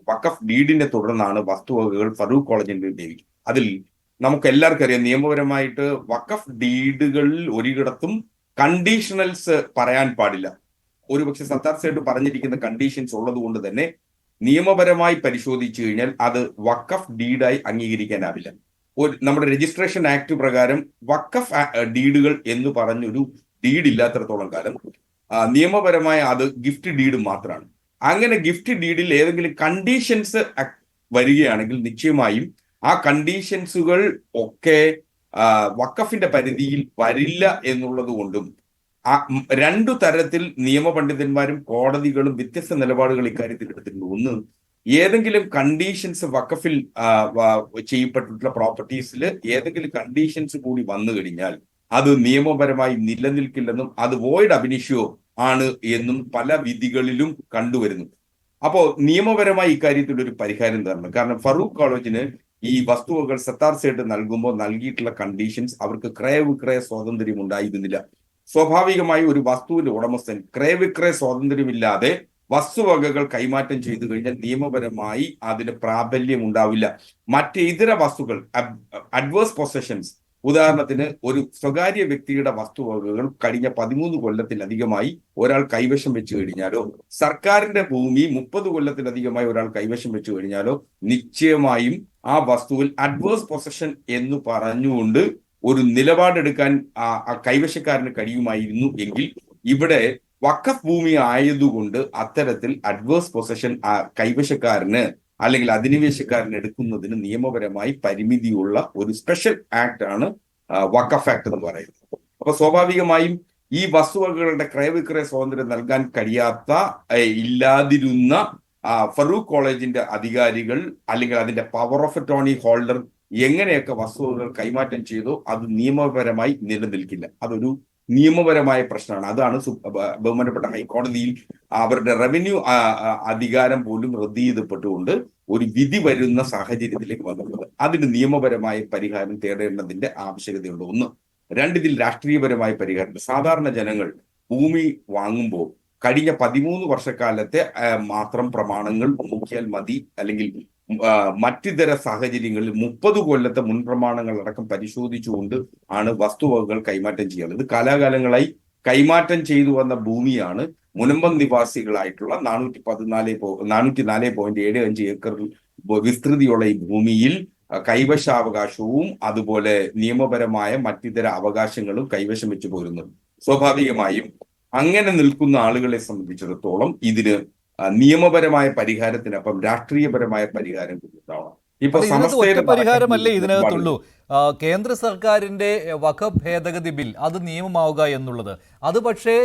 G: വഖഫ് ഡീഡിനെ തുടർന്നാണ് വസ്തുവകകൾ ഫറൂഖ് കോളേജിന്റെ ലഭിക്കും. അതിൽ നമുക്ക് എല്ലാവർക്കും അറിയാം, നിയമപരമായിട്ട് വഖഫ് ഡീഡുകളിൽ ഒരിടത്തും കണ്ടീഷണൽസ് പറയാൻ പാടില്ല. ഒരുപക്ഷെ സത്താർ സേട്ട് പറഞ്ഞിരിക്കുന്ന കണ്ടീഷൻസ് ഉള്ളത് കൊണ്ട് തന്നെ നിയമപരമായി പരിശോധിച്ചു കഴിഞ്ഞാൽ അത് വഖഫ് ഡീഡായി അംഗീകരിക്കാനാവില്ല. നമ്മുടെ രജിസ്ട്രേഷൻ ആക്ട് പ്രകാരം വഖഫ് ഡീഡുകൾ എന്ന് പറഞ്ഞൊരു ഡീഡ് ഇല്ലാത്തിടത്തോളം കാലം നിയമപരമായ അത് ഗിഫ്റ്റ് ഡീഡ് മാത്രമാണ്. അങ്ങനെ ഗിഫ്റ്റ് ഡീഡിൽ ഏതെങ്കിലും കണ്ടീഷൻസ് വരികയാണെങ്കിൽ നിശ്ചയമായും ആ കണ്ടീഷൻസുകൾ ഒക്കെ വഖഫിന്റെ പരിധിയിൽ വരില്ല എന്നുള്ളത് കൊണ്ടും രണ്ടു തരത്തിൽ നിയമപണ്ഡിതന്മാരും കോടതികളും വ്യത്യസ്ത നിലപാടുകൾ ഇക്കാര്യത്തിൽ എടുത്തിട്ടുണ്ട്. ഒന്ന്, ഏതെങ്കിലും കണ്ടീഷൻസ് വഖഫിൽ ചെയ്യപ്പെട്ടിട്ടുള്ള പ്രോപ്പർട്ടീസിൽ ഏതെങ്കിലും കണ്ടീഷൻസ് കൂടി വന്നു കഴിഞ്ഞാൽ അത് നിയമപരമായി നിലനിൽക്കില്ലെന്നും അത് വോയിഡ് അബിനിഷ്യോ ആണ് എന്നും പല വിധികളിലും കണ്ടുവരുന്നു. അപ്പോൾ നിയമപരമായി ഇക്കാര്യത്തിൽ ഒരു പരിഹാരം തരണം. കാരണം ഫറൂഖ് കോളേജിന് ഈ വസ്തുവകൾ സത്താർ സേട്ട് നൽകുമ്പോൾ നൽകിയിട്ടുള്ള കണ്ടീഷൻസ് അവർക്ക് ക്രയവിക്രയ സ്വാതന്ത്ര്യം ഉണ്ടായിരുന്നില്ല. സ്വാഭാവികമായി ഒരു വസ്തുവിന്റെ ഉടമസ്ഥൻ ക്രയവിക്രയ സ്വാതന്ത്ര്യമില്ലാതെ വസ്തുവകകൾ കൈമാറ്റം ചെയ്തു കഴിഞ്ഞാൽ നിയമപരമായി അതിന് പ്രാബല്യം ഉണ്ടാവില്ല. മറ്റേതര വസ്തുക്കൾ, അഡ്വേഴ്സ് പൊസഷൻസ്, ഉദാഹരണത്തിന് ഒരു സ്വകാര്യ വ്യക്തിയുടെ വസ്തുവകകൾ കഴിഞ്ഞ 13 കൊല്ലത്തിലധികമായി ഒരാൾ കൈവശം വെച്ചു കഴിഞ്ഞാലോ, സർക്കാരിന്റെ ഭൂമി 30 കൊല്ലത്തിലധികമായി ഒരാൾ കൈവശം വെച്ചു കഴിഞ്ഞാലോ നിശ്ചയമായും ആ വസ്തുവിൽ അഡ്വേഴ്സ് പൊസഷൻ എന്ന് പറഞ്ഞുകൊണ്ട് ഒരു നിലപാടെടുക്കാൻ ആ കൈവശക്കാരന് കഴിയുമായിരുന്നു എങ്കിൽ ഇവിടെ വഖഫ് ഭൂമി ആയതുകൊണ്ട് അത്തരത്തിൽ അഡ്വേഴ്സ് പൊസഷൻ കൈവശക്കാരന് അല്ലെങ്കിൽ അധിനിവേശക്കാരൻ എടുക്കുന്നതിന് നിയമപരമായി പരിമിതിയുള്ള ഒരു സ്പെഷ്യൽ ആക്ട് ആണ് വഖഫ് ആക്ട് എന്ന് പറയുന്നത്. അപ്പൊ സ്വാഭാവികമായും ഈ വസ്തുവകകളുടെ ക്രയവിക്രയ സ്വാതന്ത്ര്യം നൽകാൻ ഇല്ലാതിരുന്ന ഫറൂഖ് കോളേജിന്റെ അധികാരികൾ അല്ലെങ്കിൽ അതിന്റെ പവർ ഓഫ് അറ്റോർണി ഹോൾഡർ എങ്ങനെയൊക്കെ വസ്തുവകകൾ കൈമാറ്റം ചെയ്തോ അത് നിയമപരമായി നിലനിൽക്കില്ല. അതൊരു നിയമപരമായ പ്രശ്നമാണ്. അതാണ് ബഹുമാനപ്പെട്ട ഹൈക്കോടതിയിൽ അവരുടെ റവന്യൂ അധികാരം പോലും റദ്ദ് ചെയ്തപ്പെട്ടുകൊണ്ട് ഒരു വിധി വരുന്ന സാഹചര്യത്തിലേക്ക് വന്നത്. അതിന് നിയമപരമായ പരിഹാരം തേടേണ്ടതിന്റെ ആവശ്യകതയുണ്ട്. ഒന്ന്. ഇതിൽ രാഷ്ട്രീയപരമായ പരിഹാരം. സാധാരണ ജനങ്ങൾ ഭൂമി വാങ്ങുമ്പോൾ കഴിഞ്ഞ 13 വർഷക്കാലത്തെ മാത്രം പ്രമാണങ്ങൾ നോക്കിയാൽ മതി, അല്ലെങ്കിൽ മറ്റിതര സാഹചര്യങ്ങളിൽ 30 കൊല്ലത്തെ മുൻപ്രമാണങ്ങൾ അടക്കം പരിശോധിച്ചുകൊണ്ട് ആണ് വസ്തുവകകൾ കൈമാറ്റം ചെയ്യുന്നത്. ഇത് കാലാകാലങ്ങളായി കൈമാറ്റം ചെയ്തു വന്ന ഭൂമിയാണ്. മുനമ്പം നിവാസികളായിട്ടുള്ള 404.75 ഏക്കർ വിസ്തൃതിയുള്ള ഈ ഭൂമിയിൽ കൈവശാവകാശവും അതുപോലെ നിയമപരമായ മറ്റിതര അവകാശങ്ങളും കൈവശം വെച്ചു പോരുന്നു. സ്വാഭാവികമായും അങ്ങനെ നിൽക്കുന്ന ആളുകളെ സംബന്ധിച്ചിടത്തോളം ഇതിന് നിയമപരമായ പരിഹാരത്തിനൊപ്പം രാഷ്ട്രീയപരമായ പരിഹാരം ഉണ്ടാവണം. ഇപ്പൊ
A: പരിഹാരമല്ലേ ഇതിനകത്തുള്ളൂ. കേന്ദ്ര സർക്കാരിന്റെ വഖഫ് ഭേദഗതി ബിൽ അത് നിയമമാവുക എന്നുള്ളത്, അത് പക്ഷേ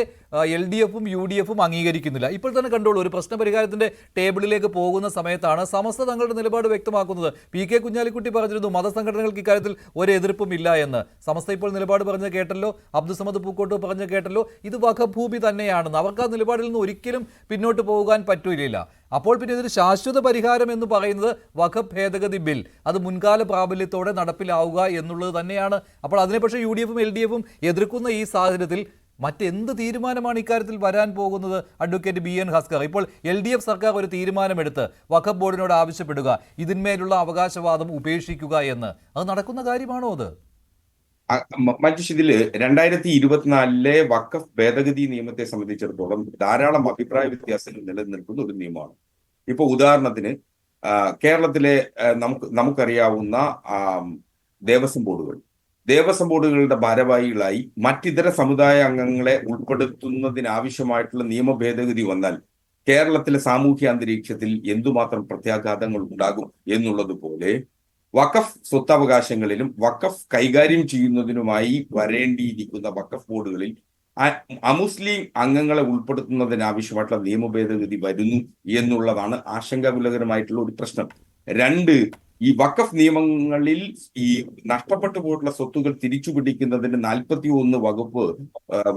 A: LDFും UDFും അംഗീകരിക്കുന്നില്ല. ഇപ്പോൾ തന്നെ കണ്ടോളൂ, ഒരു പ്രശ്നപരിഹാരത്തിന്റെ ടേബിളിലേക്ക് പോകുന്ന സമയത്താണ് സമസ്ത തങ്ങളുടെ നിലപാട് വ്യക്തമാക്കുന്നത്. PK കുഞ്ഞാലിക്കുട്ടി പറഞ്ഞിരുന്നു മതസംഘടനകൾക്ക് ഇക്കാര്യത്തിൽ ഒരു എതിർപ്പും ഇല്ല എന്ന്. സമസ്ത ഇപ്പോൾ നിലപാട് പറഞ്ഞ് കേട്ടല്ലോ, അബ്ദുസമദ് പൂക്കോട്ട് പറഞ്ഞ് കേട്ടല്ലോ, ഇത് വഖഫ് ഭൂമി തന്നെയാണെന്ന്. അവർക്ക് ആ നിലപാടിൽ നിന്ന് ഒരിക്കലും പിന്നോട്ട് പോകാൻ പറ്റില്ല. അപ്പോൾ പിന്നെ ഇതൊരു ശാശ്വത പരിഹാരം എന്ന് പറയുന്നത് വഖഫ് ഭേദഗതി ബിൽ അത് മുൻകാല പ്രാബല്യത്തോടെ നടപ്പിലാവുക എന്നുള്ളത് തന്നെയാണ്. അപ്പോൾ അതിനെ പക്ഷേ UDF-ഉം LDF-ഉം എതിർക്കുന്ന ഈ സാഹചര്യത്തിൽ മറ്റെന്ത് തീരുമാനമാണ് ഇക്കാര്യത്തിൽ വരാൻ പോകുന്നത്? അഡ്വക്കേറ്റ് BN ഹസ്കർ, ഇപ്പോൾ LDF സർക്കാർ ഒരു തീരുമാനമെടുത്ത് വഖഫ് ബോർഡിനോട് ആവശ്യപ്പെടുക, ഇതിന്മേലുള്ള അവകാശവാദം ഉപേക്ഷിക്കുക എന്ന്, അത് നടക്കുന്ന കാര്യമാണോ? അത്
G: മഞ്ജുഷ്, ഇതില് 2024 വഖഫ് ഭേദഗതി നിയമത്തെ സംബന്ധിച്ചിടത്തോളം ധാരാളം അഭിപ്രായ വ്യത്യാസങ്ങൾ നിലനിൽക്കുന്ന ഒരു നിയമമാണ്. ഇപ്പൊ ഉദാഹരണത്തിന് കേരളത്തിലെ നമുക്കറിയാവുന്ന ദേവസ്വം ബോർഡുകളുടെ ഭാരവാഹികളായി മറ്റിതര സമുദായ അംഗങ്ങളെ ഉൾപ്പെടുത്തുന്നതിനാവശ്യമായിട്ടുള്ള നിയമ ഭേദഗതി വന്നാൽ കേരളത്തിലെ സാമൂഹ്യ അന്തരീക്ഷത്തിൽ എന്തുമാത്രം പ്രത്യാഘാതങ്ങൾ ഉണ്ടാകും എന്നുള്ളതുപോലെ വഖഫ് സ്വത്തവകാശങ്ങളിലും വഖഫ് കൈകാര്യം ചെയ്യുന്നതിനുമായി വരേണ്ടിയിരിക്കുന്ന വഖഫ് ബോർഡുകളിൽ അമുസ്ലിം അംഗങ്ങളെ ഉൾപ്പെടുത്തുന്നതിനാവശ്യമായിട്ടുള്ള നിയമ ഭേദഗതി വരുന്നു എന്നുള്ളതാണ് ആശങ്കാകുലകരമായിട്ടുള്ള ഒരു പ്രശ്നം. 2, ഈ വഖഫ് നിയമങ്ങളിൽ ഈ നഷ്ടപ്പെട്ടു പോയിട്ടുള്ള സ്വത്തുകൾ തിരിച്ചു പിടിക്കുന്നതിന് 41 വകുപ്പ്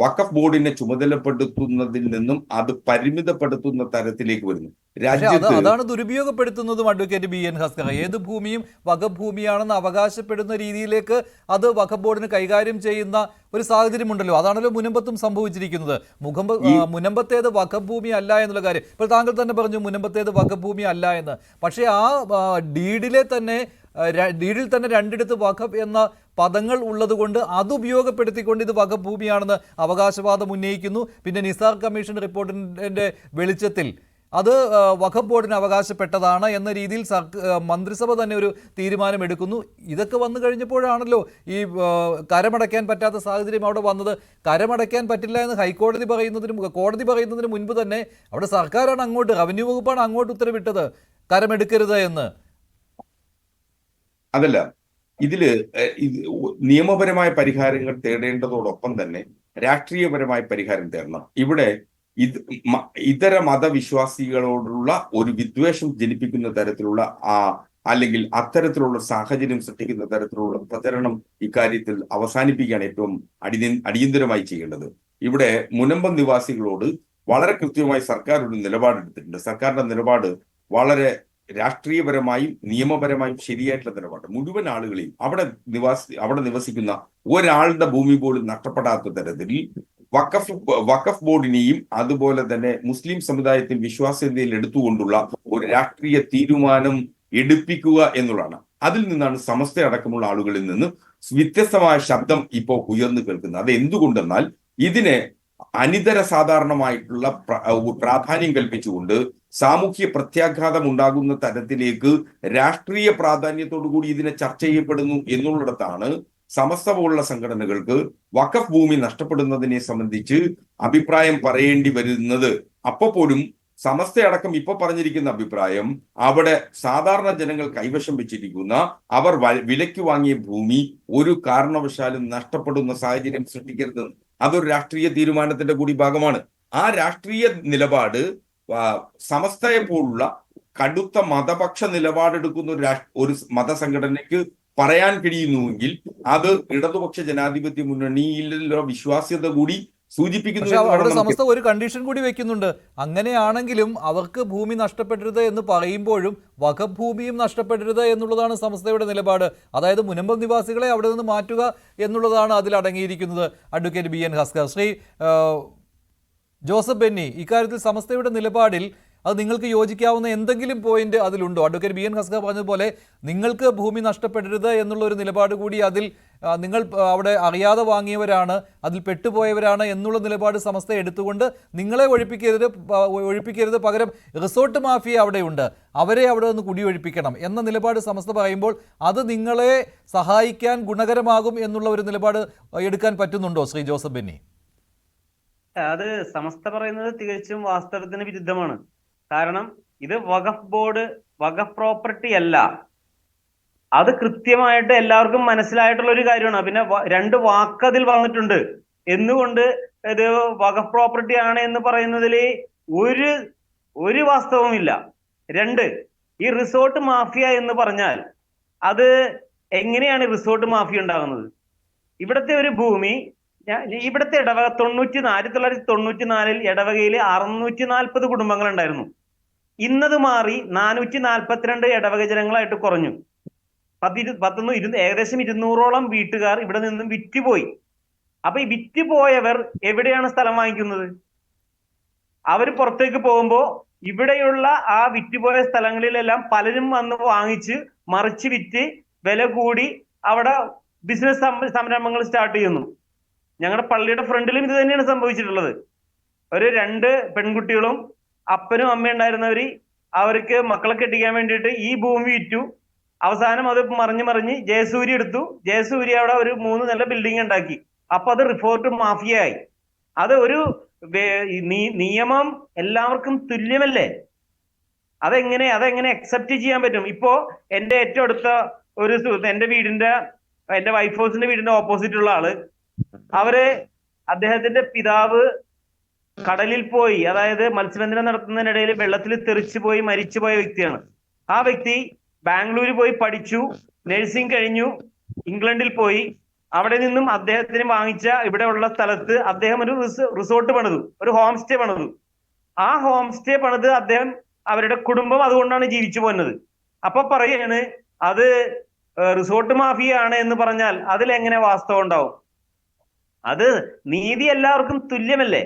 G: വഖഫ് ബോർഡിനെ ചുമതലപ്പെടുത്തുന്നതിൽ നിന്നും അത് പരിമിതപ്പെടുത്തുന്ന തരത്തിലേക്ക് വരുന്നു.
A: അതാണ് ദുരുപയോഗപ്പെടുത്തുന്നതും അഡ്വക്കേറ്റ് BN ഹസ്കർ. ഏത് ഭൂമിയും വഖഫ് ഭൂമിയാണെന്ന് അവകാശപ്പെടുന്ന രീതിയിലേക്ക് അത് വഖഫ് ബോർഡിന് കൈകാര്യം ചെയ്യുന്ന ഒരു സാഹചര്യമുണ്ടല്ലോ. അതാണല്ലോ മുനമ്പത്തും സംഭവിച്ചിരിക്കുന്നത്. മുനമ്പത്തേത് വഖഫ് ഭൂമി അല്ല എന്നുള്ള കാര്യം ഇപ്പോൾ താങ്കൾ തന്നെ പറഞ്ഞു, മുനമ്പത്തേത് വഖഫ് ഭൂമി അല്ല എന്ന്. പക്ഷേ ആ ഡീഡിൽ തന്നെ 2 വഖഫ് എന്ന പദങ്ങൾ ഉള്ളതുകൊണ്ട് അത് ഉപയോഗപ്പെടുത്തിക്കൊണ്ട് ഇത് വഖഫ് ഭൂമിയാണെന്ന് അവകാശവാദം ഉന്നയിക്കുന്നു. പിന്നെ നിസാർ കമ്മീഷൻ റിപ്പോർട്ടിന്റെ വെളിച്ചത്തിൽ അത് വഖഫ് ബോർഡിന് അവകാശപ്പെട്ടതാണ് എന്ന രീതിയിൽ മന്ത്രിസഭ തന്നെ ഒരു തീരുമാനമെടുക്കുന്നു. ഇതൊക്കെ വന്നു കഴിഞ്ഞപ്പോഴാണല്ലോ ഈ കരമടയ്ക്കാൻ പറ്റാത്ത സാഹചര്യം അവിടെ വന്നത്. കരമടയ്ക്കാൻ പറ്റില്ല എന്ന് കോടതി പറയുന്നതിന് മുൻപ് തന്നെ അവിടെ സർക്കാരാണ് അങ്ങോട്ട്, റവന്യൂ വകുപ്പാണ് അങ്ങോട്ട് ഉത്തരവിട്ടത് കരമെടുക്കരുത് എന്ന്.
G: അതല്ല, ഇതില് നിയമപരമായ പരിഹാരങ്ങൾ തേടേണ്ടതോടൊപ്പം തന്നെ രാഷ്ട്രീയപരമായ പരിഹാരം തേടണം. ഇവിടെ ഇതര മതവിശ്വാസികളോടുള്ള ഒരു വിദ്വേഷം ജനിപ്പിക്കുന്ന തരത്തിലുള്ള അല്ലെങ്കിൽ അത്തരത്തിലുള്ള സാഹചര്യം സൃഷ്ടിക്കുന്ന തരത്തിലുള്ള പ്രചരണം ഇക്കാര്യത്തിൽ അവസാനിപ്പിക്കുകയാണ് ഏറ്റവും അടിയന്തരമായി ചെയ്യേണ്ടത്. ഇവിടെ മുനമ്പം നിവാസികളോട് വളരെ കൃത്യമായി സർക്കാർ ഒരു നിലപാടെടുത്തിട്ടുണ്ട്. സർക്കാരിന്റെ നിലപാട് വളരെ രാഷ്ട്രീയപരമായും നിയമപരമായും ശരിയായിട്ടുള്ള നിലപാട്. മുഴുവൻ ആളുകളെയും അവിടെ നിവസിക്കുന്ന ഒരാളുടെ ഭൂമി പോലും നഷ്ടപ്പെടാത്ത തരത്തിൽ വഖഫ് ബോർഡിനെയും അതുപോലെ തന്നെ മുസ്ലിം സമുദായത്തിൽ വിശ്വാസ്യതയിൽ എടുത്തുകൊണ്ടുള്ള ഒരു രാഷ്ട്രീയ തീരുമാനം എടുപ്പിക്കുക എന്നുള്ളതാണ്. അതിൽ നിന്നാണ് സമസ്ത അടക്കമുള്ള ആളുകളിൽ നിന്ന് വ്യത്യസ്തമായ ശബ്ദം ഇപ്പോൾ ഉയർന്നു കേൾക്കുന്നത്. അത് എന്തുകൊണ്ടെന്നാൽ ഇതിനെ അനിതര സാധാരണമായിട്ടുള്ള പ്രാധാന്യം കൽപ്പിച്ചുകൊണ്ട് സാമൂഹ്യ പ്രത്യാഘാതം ഉണ്ടാകുന്ന തരത്തിലേക്ക് രാഷ്ട്രീയ പ്രാധാന്യത്തോടു കൂടി ഇതിനെ ചർച്ച ചെയ്യപ്പെടുന്നു എന്നുള്ളിടത്താണ് സമസ്ത പോലുള്ള സംഘടനകൾക്ക് വഖഫ് ഭൂമി നഷ്ടപ്പെടുന്നതിനെ സംബന്ധിച്ച് അഭിപ്രായം പറയേണ്ടി വരുന്നത്. അപ്പോൾ പോലും സമസ്തയടക്കം ഇപ്പൊ പറഞ്ഞിരിക്കുന്ന അഭിപ്രായം അവിടെ സാധാരണ ജനങ്ങൾ കൈവശം വെച്ചിരിക്കുന്ന അവർ വിലയ്ക്ക് വാങ്ങിയ ഭൂമി ഒരു കാരണവശാലും നഷ്ടപ്പെടുന്ന സാഹചര്യം സൃഷ്ടിക്കരുത്. അതൊരു രാഷ്ട്രീയ തീരുമാനത്തിന്റെ കൂടി ഭാഗമാണ്. ആ രാഷ്ട്രീയ നിലപാട് സമസ്തയെ പോലുള്ള കടുത്ത മതപക്ഷ നിലപാടെടുക്കുന്ന ഒരു മതസംഘടനയ്ക്ക് പറയാൻ കഴിയുന്നുവെങ്കിൽ അത് ഇടതുപക്ഷ ജനാധിപത്യ മുന്നണിയിലുള്ള വിശ്വാസ്യത കൂടി സൂചിപ്പിക്കുന്നു.
A: അവിടെ സമസ്ത ഒരു കണ്ടീഷൻ കൂടി വെക്കുന്നുണ്ട്. അങ്ങനെയാണെങ്കിലും അവർക്ക് ഭൂമി നഷ്ടപ്പെടരുത് എന്ന് പറയുമ്പോഴും വഖഫ് ഭൂമിയും നഷ്ടപ്പെടരുത് എന്നുള്ളതാണ് സമസ്തയുടെ നിലപാട്. അതായത് മുനമ്പം നിവാസികളെ അവിടെ നിന്ന് മാറ്റുക എന്നുള്ളതാണ് അതിൽ അടങ്ങിയിരിക്കുന്നത്. അഡ്വക്കേറ്റ് BN ഹസ്കർ, ശ്രീ ജോസഫ് ബെന്നി, ഇക്കാര്യത്തിൽ സമസ്തയുടെ നിലപാടിൽ അത് നിങ്ങൾക്ക് യോജിക്കാവുന്ന എന്തെങ്കിലും പോയിന്റ് അതിലുണ്ടോ? അഡ്വക്കേറ്റ് BN ഹസ്കർ പറഞ്ഞതുപോലെ നിങ്ങൾക്ക് ഭൂമി നഷ്ടപ്പെടരുത് എന്നുള്ള ഒരു നിലപാട് കൂടി അതിൽ, നിങ്ങൾ അവിടെ അറിയാതെ വാങ്ങിയവരാണ്, അതിൽ പെട്ടുപോയവരാണ് എന്നുള്ള നിലപാട് സമസ്ത എടുത്തുകൊണ്ട് നിങ്ങളെ ഒഴിപ്പിക്കരുത്, പകരം റിസോർട്ട് മാഫിയ അവിടെയുണ്ട്, അവരെ അവിടെ നിന്ന് കുടിയൊഴിപ്പിക്കണം എന്ന നിലപാട് സമസ്ത പറയുമ്പോൾ അത് നിങ്ങളെ സഹായിക്കാൻ ഗുണകരമാകും എന്നുള്ള ഒരു നിലപാട് എടുക്കാൻ പറ്റുന്നുണ്ടോ ശ്രീ ജോസഫ് ബെന്നി?
E: അത് സമസ്ത പറയുന്നത് തികച്ചും വാസ്തവത്തിന് വിരുദ്ധമാണ്. കാരണം ഇത് വഖഫ് ബോർഡ് വഖഫ് പ്രോപ്പർട്ടി അല്ല. അത് കൃത്യമായിട്ട് എല്ലാവർക്കും മനസ്സിലായിട്ടുള്ള ഒരു കാര്യമാണ്. പിന്നെ 2 വാക്ക് അതിൽ വന്നിട്ടുണ്ട്. എന്നുകൊണ്ട് ഇത് വഖഫ് പ്രോപ്പർട്ടി ആണ് എന്ന് പറയുന്നതിൽ ഒരു വാസ്തവമില്ല. 2, ഈ റിസോർട്ട് മാഫിയ എന്ന് പറഞ്ഞാൽ അത് എങ്ങനെയാണ് റിസോർട്ട് മാഫിയ ഉണ്ടാകുന്നത്? ഇവിടുത്തെ ഒരു ഭൂമി, ഇവിടുത്തെ ഇടവക 1994 ഇടവകയിൽ 640 കുടുംബങ്ങൾ ഉണ്ടായിരുന്നു. ഇന്നത് മാറി 442 ഇടവക ജനങ്ങളായിട്ട് കുറഞ്ഞു. ഏകദേശം 200ഓളം വീട്ടുകാർ ഇവിടെ നിന്നും വിറ്റുപോയി. അപ്പൊ ഈ വിറ്റുപോയവർ എവിടെയാണ് സ്ഥലം വാങ്ങിക്കുന്നത്? അവർ പുറത്തേക്ക് പോകുമ്പോ ഇവിടെയുള്ള ആ വിറ്റുപോയ സ്ഥലങ്ങളിലെല്ലാം പലരും വന്ന് വാങ്ങിച്ച് മറിച്ച് വിറ്റ് വില കൂടി അവിടെ ബിസിനസ് സംരംഭങ്ങൾ സ്റ്റാർട്ട് ചെയ്യുന്നു. ഞങ്ങളുടെ പള്ളിയുടെ ഫ്രണ്ടിലും ഇത് തന്നെയാണ് സംഭവിച്ചിട്ടുള്ളത്. ഒരു 2 പെൺകുട്ടികളും അപ്പനും അമ്മയും ഉണ്ടായിരുന്നവര് അവർക്ക് മക്കളെ കെട്ടിക്കാൻ വേണ്ടിയിട്ട് ഈ ഭൂമി വിറ്റു. അവസാനം അത് മറിഞ്ഞ് ജയസൂര്യ എടുത്തു. ജയസൂര്യ അവിടെ ഒരു 3 നില ബിൽഡിംഗ് ഉണ്ടാക്കി. അപ്പൊ അത് റിപ്പോർട്ട് മാഫിയായി. അത് ഒരു നിയമം എല്ലാവർക്കും തുല്യമല്ലേ? അതെങ്ങനെ അക്സെപ്റ്റ് ചെയ്യാൻ പറ്റും? ഇപ്പോ എന്റെ ഏറ്റവും അടുത്ത ഒരു എന്റെ വൈഫ് ഹൗസിന്റെ വീടിന്റെ ഓപ്പോസിറ്റ് ഉള്ള ആള്, അദ്ദേഹത്തിന്റെ പിതാവ് കടലിൽ പോയി, അതായത് മത്സ്യബന്ധനം നടത്തുന്നതിനിടയിൽ വെള്ളത്തിൽ തെറിച്ചു പോയി മരിച്ചുപോയ വ്യക്തിയാണ്. ആ വ്യക്തി ബാംഗ്ലൂരിൽ പോയി പഠിച്ചു, നഴ്സിംഗ് കഴിഞ്ഞു, ഇംഗ്ലണ്ടിൽ പോയി. അവിടെ നിന്നും അദ്ദേഹത്തിന് വാങ്ങിച്ച ഇവിടെ ഉള്ള സ്ഥലത്ത് അദ്ദേഹം ഒരു റിസോർട്ട് പണിതു, ഒരു ഹോം സ്റ്റേ പണിതു. ആ ഹോം സ്റ്റേ പണിത് അവരുടെ കുടുംബം അതുകൊണ്ടാണ് ജീവിച്ചു പോന്നത്. അപ്പൊ പറയാണ് അത് റിസോർട്ട് മാഫിയാണ് എന്ന് പറഞ്ഞാൽ അതിലെങ്ങനെ വാസ്തവം ഉണ്ടാവും? അത് നീതി എല്ലാവർക്കും തുല്യമല്ലേ?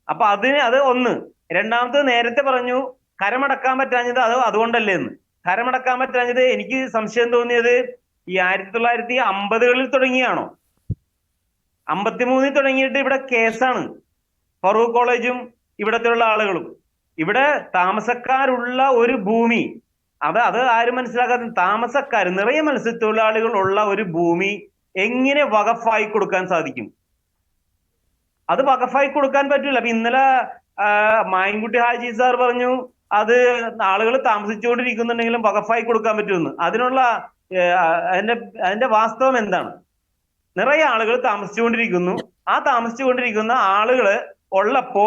E: അപ്പൊ അത് ഒന്ന്. രണ്ടാമത്, നേരത്തെ പറഞ്ഞു കരമടക്കാൻ പറ്റാഞ്ഞത് അതുകൊണ്ടല്ലേ എന്ന്. കരമടക്കാൻ പറ്റാഞ്ഞത് എനിക്ക് സംശയം തോന്നിയത് ഈ 1950കളിൽ തുടങ്ങിയാണോ? 53 തുടങ്ങിയിട്ട് ഇവിടെ കേസാണ്. ഫറൂഖ് കോളേജും ഇവിടത്തെയുള്ള ആളുകളും. ഇവിടെ താമസക്കാരുള്ള ഒരു ഭൂമി, അത് ആരും മനസ്സിലാക്കാത്ത താമസക്കാർ, നിറയെ മത്സ്യത്തൊഴിലാളികൾ ഉള്ള ഒരു ഭൂമി എങ്ങനെ വഖഫായി കൊടുക്കാൻ സാധിക്കും? അത് വഖഫായി കൊടുക്കാൻ പറ്റില്ല. അപ്പൊ ഇന്നലെ മായൻകുട്ടി ഹാജി സാർ പറഞ്ഞു അത് ആളുകൾ താമസിച്ചുകൊണ്ടിരിക്കുന്നുണ്ടെങ്കിലും വഖഫായി കൊടുക്കാൻ പറ്റുമെന്ന്. അതിനുള്ള അതിന്റെ വാസ്തവം എന്താണ്? നിറയെ ആളുകൾ താമസിച്ചുകൊണ്ടിരിക്കുന്നു. ആ താമസിച്ചുകൊണ്ടിരിക്കുന്ന ആളുകള് ഉള്ളപ്പോ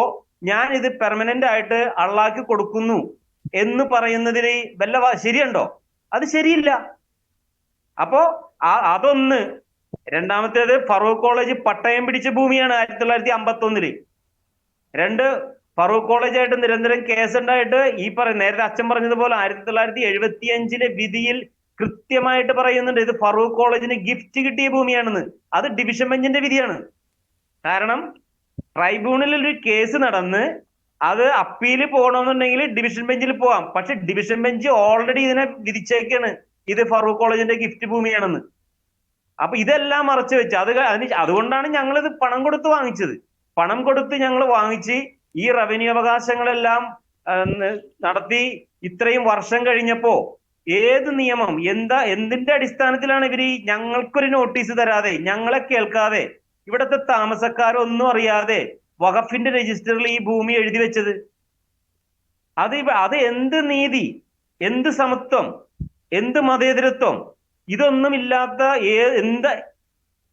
E: ഞാൻ ഇത് പെർമനന്റ് ആയിട്ട് അള്ളാഹ്ക്ക് കൊടുക്കുന്നു എന്ന് പറയുന്നതിന് വല്ല ശരിയുണ്ടോ? അത് ശരിയില്ല. അപ്പോ അതൊന്ന്. രണ്ടാമത്തേത്, ഫറൂഖ് കോളേജ് പട്ടയം പിടിച്ച ഭൂമിയാണ് 1951. 2, ഫറൂഖ് കോളേജായിട്ട് നിരന്തരം കേസുണ്ടായിട്ട് നേരത്തെ അച്ഛൻ പറഞ്ഞതുപോലെ 1975 വിധിയിൽ കൃത്യമായിട്ട് പറയുന്നുണ്ട് ഇത് ഫറൂഖ് കോളേജിന് ഗിഫ്റ്റ് കിട്ടിയ ഭൂമിയാണെന്ന്. അത് ഡിവിഷൻ ബെഞ്ചിന്റെ വിധിയാണ്. കാരണം ട്രൈബ്യൂണലിൽ ഒരു കേസ് നടന്ന് അത് അപ്പീല് പോകണമെന്നുണ്ടെങ്കിൽ ഡിവിഷൻ ബെഞ്ചിൽ പോവാം. പക്ഷെ ഡിവിഷൻ ബെഞ്ച് ഓൾറെഡി ഇതിനെ വിധിച്ചേക്കാണ് ഇത് ഫറൂഖ് കോളേജിന്റെ ഗിഫ്റ്റ് ഭൂമിയാണെന്ന്. അപ്പൊ ഇതെല്ലാം മറച്ചു വെച്ച് അതുകൊണ്ടാണ് ഞങ്ങൾ ഇത് പണം കൊടുത്ത് വാങ്ങിച്ചത്. പണം കൊടുത്ത് ഞങ്ങൾ വാങ്ങിച്ച് ഈ റവന്യൂ അവകാശങ്ങളെല്ലാം നടത്തി ഇത്രയും വർഷം കഴിഞ്ഞപ്പോ ഏത് നിയമം എന്തിന്റെ അടിസ്ഥാനത്തിലാണ് ഇവര് ഞങ്ങൾക്കൊരു നോട്ടീസ് തരാതെ, ഞങ്ങളെ കേൾക്കാതെ, ഇവിടത്തെ താമസക്കാരൊന്നും അറിയാതെ വഖഫിന്റെ രജിസ്റ്ററിൽ ഈ ഭൂമി എഴുതി വെച്ചത്? അത് എന്ത് നീതി, എന്ത് സമത്വം, എന്ത് മതേതരത്വം? ഇതൊന്നുമില്ലാത്ത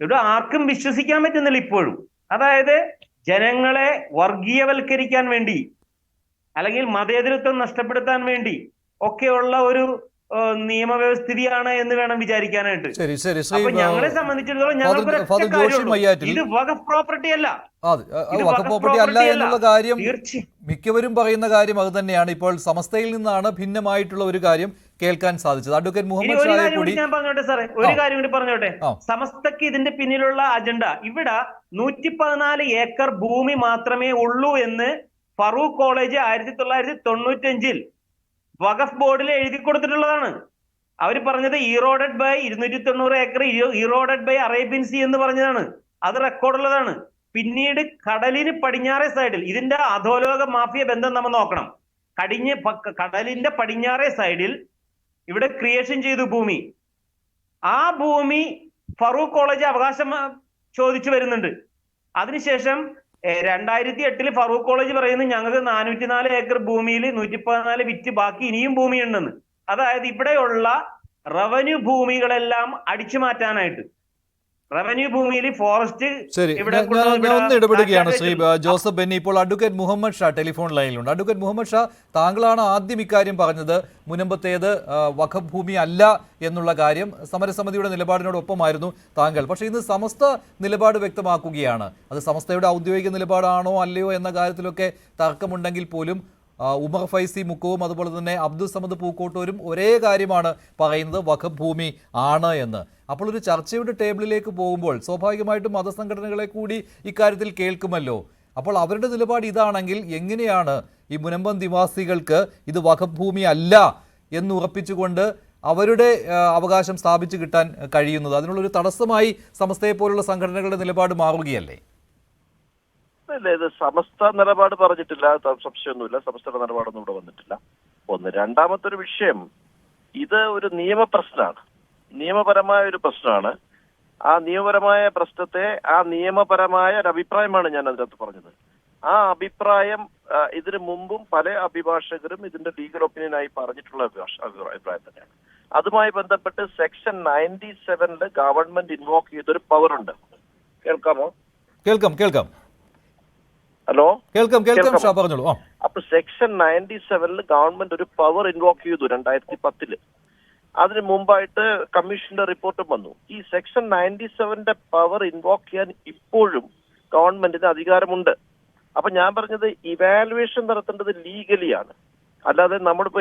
E: ഇവിടെ ആർക്കും വിശ്വസിക്കാൻ പറ്റുന്നില്ല ഇപ്പോഴും. അതായത് ജനങ്ങളെ വർഗീയവൽക്കരിക്കാൻ വേണ്ടി അല്ലെങ്കിൽ മതേതരത്വം നഷ്ടപ്പെടുത്താൻ വേണ്ടി ഒക്കെയുള്ള ഒരു നിയമവ്യവസ്ഥിതിയാണ് എന്ന് വേണം വിചാരിക്കാനായിട്ട്. അപ്പൊ ഞങ്ങളെ സംബന്ധിച്ചിടത്തോളം ഇത് വഖഫ് പ്രോപ്പർട്ടി അല്ല.
A: വഖഫ് പ്രോപ്പർട്ടി അല്ല എന്നുള്ള കാര്യം മിക്കവരും പറയുന്ന കാര്യം അത് തന്നെയാണ്. ഇപ്പോൾ സമസ്തയിൽ നിന്നാണ് ഭിന്നമായിട്ടുള്ള ഒരു കാര്യം കേൾക്കാൻ സാധിച്ചത്. അഡ്വക്കേറ്റ് മുഹമ്മദ് ഷായെ കൂടി
E: ഞാൻ പറഞ്ഞോട്ടെ സാറേ, ഒരു കാര്യം കൂടി പറഞ്ഞോട്ടെ. സമസ്തക്ക് ഇതിന്റെ പിന്നിലുള്ള അജണ്ട ഇവിടെ 114 ഏക്കർ ഭൂമി മാത്രമേ ഉള്ളൂ എന്ന് ഫറൂഖ് കോളേജ് 1995 വഖഫ് ബോർഡിൽ എഴുതി കൊടുത്തിട്ടുള്ളതാണ്. അവർ പറഞ്ഞത് eroded by 290 acre eroded by Arabian Sea എന്ന് പറഞ്ഞതാണ്. അത് റെക്കോർഡുള്ളതാണ്. പിന്നീട് കടലിന് പടിഞ്ഞാറേ സൈഡിൽ ഇതിന്റെ അധോലോക മാഫിയ ബന്ധം നമ്മൾ നോക്കണം. കടലിന്റെ പടിഞ്ഞാറേ സൈഡിൽ ഇവിടെ ക്രിയേഷൻ ചെയ്തു ഭൂമി. ആ ഭൂമി ഫറൂഖ് കോളേജ് അവകാശം ചോദിച്ചു വരുന്നുണ്ട്. അതിനുശേഷം 2008 ഫറൂഖ് കോളേജ് പറയുന്നത് ഞങ്ങൾക്ക് 404 ഏക്കർ ഭൂമിയിൽ 114 വിറ്റ് ബാക്കി ഇനിയും ഭൂമിയുണ്ടെന്ന്. അതായത് ഇവിടെയുള്ള റവന്യൂ ഭൂമികളെല്ലാം അടിച്ചു മാറ്റാനായിട്ട് റവന്യൂ ഭൂമിയിൽ ഫോറസ്റ്റ്.
A: ഒന്ന് ഇടപെടുകയാണ് ശ്രീ ജോസഫ് ബെന്നി. ഇപ്പോൾ അഡ്വക്കേറ്റ് മുഹമ്മദ് ഷാ ടെലിഫോൺ ലൈനിലുണ്ട്. അഡ്വക്കേറ്റ് മുഹമ്മദ് ഷാ, താങ്കളാണ് ആദ്യം ഇക്കാര്യം പറഞ്ഞത്. മുൻപത്തേത് വഖഫ് ഭൂമി അല്ല എന്നുള്ള കാര്യം സമരസമിതിയുടെ നിലപാടിനോടൊപ്പമായിരുന്നു താങ്കൾ. പക്ഷേ ഇന്ന് സമസ്ത നിലപാട് വ്യക്തമാക്കുകയാണ്. അത് സമസ്തയുടെ ഔദ്യോഗിക നിലപാടാണോ അല്ലയോ എന്ന കാര്യത്തിലൊക്കെ തർക്കമുണ്ടെങ്കിൽ പോലും ഉമർ ഫൈസി മുക്കവും അതുപോലെ തന്നെ അബ്ദുൾ സമദ് പൂക്കോട്ടൂരും ഒരേ കാര്യമാണ് പറയുന്നത്, വഖഫ് ഭൂമി ആണ് എന്ന്. അപ്പോൾ ഒരു ചർച്ചയുടെ ടേബിളിലേക്ക് പോകുമ്പോൾ സ്വാഭാവികമായിട്ടും മതസംഘടനകളെ കൂടി ഇക്കാര്യത്തിൽ കേൾക്കുമല്ലോ. അപ്പോൾ അവരുടെ നിലപാട് ഇതാണെങ്കിൽ എങ്ങനെയാണ് ഈ മുനമ്പം നിവാസികൾക്ക് ഇത് വഖഫ് ഭൂമി അല്ല എന്ന് ഉറപ്പിച്ചുകൊണ്ട് അവരുടെ അവകാശം സ്ഥാപിച്ചു കിട്ടാൻ കഴിയുന്നത്? അതിനുള്ളൊരു തടസ്സമായി സമസ്തയെ പോലുള്ള സംഘടനകളുടെ നിലപാട് മാറുകയല്ലേ?
H: ഇല്ല, ഇത് സമസ്ത നിലപാട് പറഞ്ഞിട്ടില്ല, സംശയമൊന്നുമില്ല. സമസ്തയുടെ നിലപാടൊന്നും ഇവിടെ വന്നിട്ടില്ല. ഒന്ന്. രണ്ടാമത്തെ ഒരു വിഷയം, ഇത് ഒരു നിയമപ്രശ്നമാണ്, നിയമപരമായ ഒരു പ്രശ്നമാണ്. ആ നിയമപരമായ പ്രശ്നത്തെ നിയമപരമായ ഒരു അഭിപ്രായമാണ് ഞാൻ അതിനകത്ത് പറഞ്ഞത്. ആ അഭിപ്രായം ഇതിനു മുമ്പും പല അഭിഭാഷകരും ഇതിന്റെ ലീഗൽ ഒപ്പീനിയനായി പറഞ്ഞിട്ടുള്ള അഭിപ്രായം തന്നെയാണ്. അതുമായി ബന്ധപ്പെട്ട് സെക്ഷൻ 97 ഗവൺമെന്റ് ഇൻവോക്ക് ചെയ്തൊരു പവർ ഉണ്ട്. കേൾക്കാമോ?
A: കേൾക്കാം.
H: ഹലോ,
A: കേൾക്കാം പറഞ്ഞോളൂ.
H: അപ്പൊ സെക്ഷൻ 97 ഗവൺമെന്റ് ഒരു പവർ ഇൻവോക്ക് ചെയ്തു 2010. അതിന് മുമ്പായിട്ട് കമ്മീഷന്റെ റിപ്പോർട്ടും വന്നു. ഈ സെക്ഷൻ 97 പവർ ഇൻവോക്ക് ചെയ്യാൻ ഇപ്പോഴും ഗവൺമെന്റിന് അധികാരമുണ്ട്. അപ്പൊ ഞാൻ പറഞ്ഞത് ഇവാലുവേഷൻ നടത്തേണ്ടത് ലീഗലിയാണ്. അല്ലാതെ നമ്മളിപ്പോ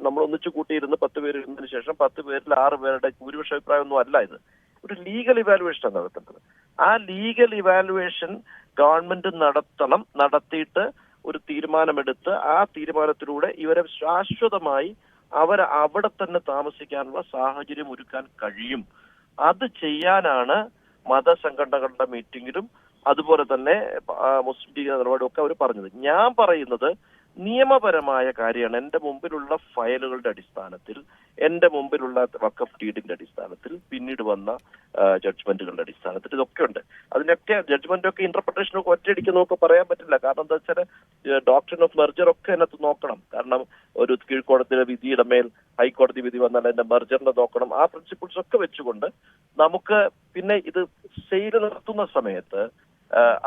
H: നമ്മൾ ഒന്നിച്ചു കൂട്ടിയിരുന്ന് 10 പേര് ഇരുന്നതിന് ശേഷം 10 പേരിൽ 6 പേരുടെ ഭൂരിപക്ഷ അഭിപ്രായം ഒന്നും അല്ല ഇത്. ഒരു ലീഗൽ ഇവാലുവേഷൻ നടത്തേണ്ടത്. ആ ലീഗൽ ഇവാലുവേഷൻ ഗവൺമെന്റ് നടത്തിയിട്ട് ഒരു തീരുമാനമെടുത്ത് ആ തീരുമാനത്തിലൂടെ ഇവരെ ശാശ്വതമായി അവിടെ തന്നെ താമസിക്കാനുള്ള സാഹചര്യം ഒരുക്കാൻ കഴിയും. അത് ചെയ്യാനാണ് മതസംഘടനകളുടെ മീറ്റിംഗിലും അതുപോലെ തന്നെ മുസ്ലിം ലീഗ് നിലപാടും ഒക്കെ അവർ പറഞ്ഞത്. ഞാൻ പറയുന്നത് നിയമപരമായ കാര്യമാണ്. എന്റെ മുമ്പിലുള്ള ഫയലുകളുടെ അടിസ്ഥാനത്തിൽ, എന്റെ മുമ്പിലുള്ള വഖഫ് ഡീഡിന്റെ അടിസ്ഥാനത്തിൽ, പിന്നീട് വന്ന ജഡ്ജ്മെന്റുകളുടെ അടിസ്ഥാനത്തിൽ ഇതൊക്കെ ഉണ്ട്. അതിനൊക്കെ ജഡ്ജ്മെന്റൊക്കെ ഇന്റർപ്രിട്ടേഷനൊക്കെ ഒറ്റയടിക്ക് നമുക്ക് പറയാൻ പറ്റില്ല. കാരണം എന്താ വെച്ചാൽ ഡോക്ട്രിൻ ഓഫ് മെർജർ ഒക്കെ അതിനകത്ത് നോക്കണം. കാരണം ഒരു കീഴ്ക്കോടതിയുടെ വിധിയുടെ മേൽ ഹൈക്കോടതി വിധി വന്നാൽ അതിന്റെ മെർജറിനെ നോക്കണം. ആ പ്രിൻസിപ്പിൾസ് ഒക്കെ വെച്ചുകൊണ്ട് നമുക്ക് പിന്നെ ഇത് സെയിൽ നടത്തുന്ന സമയത്ത്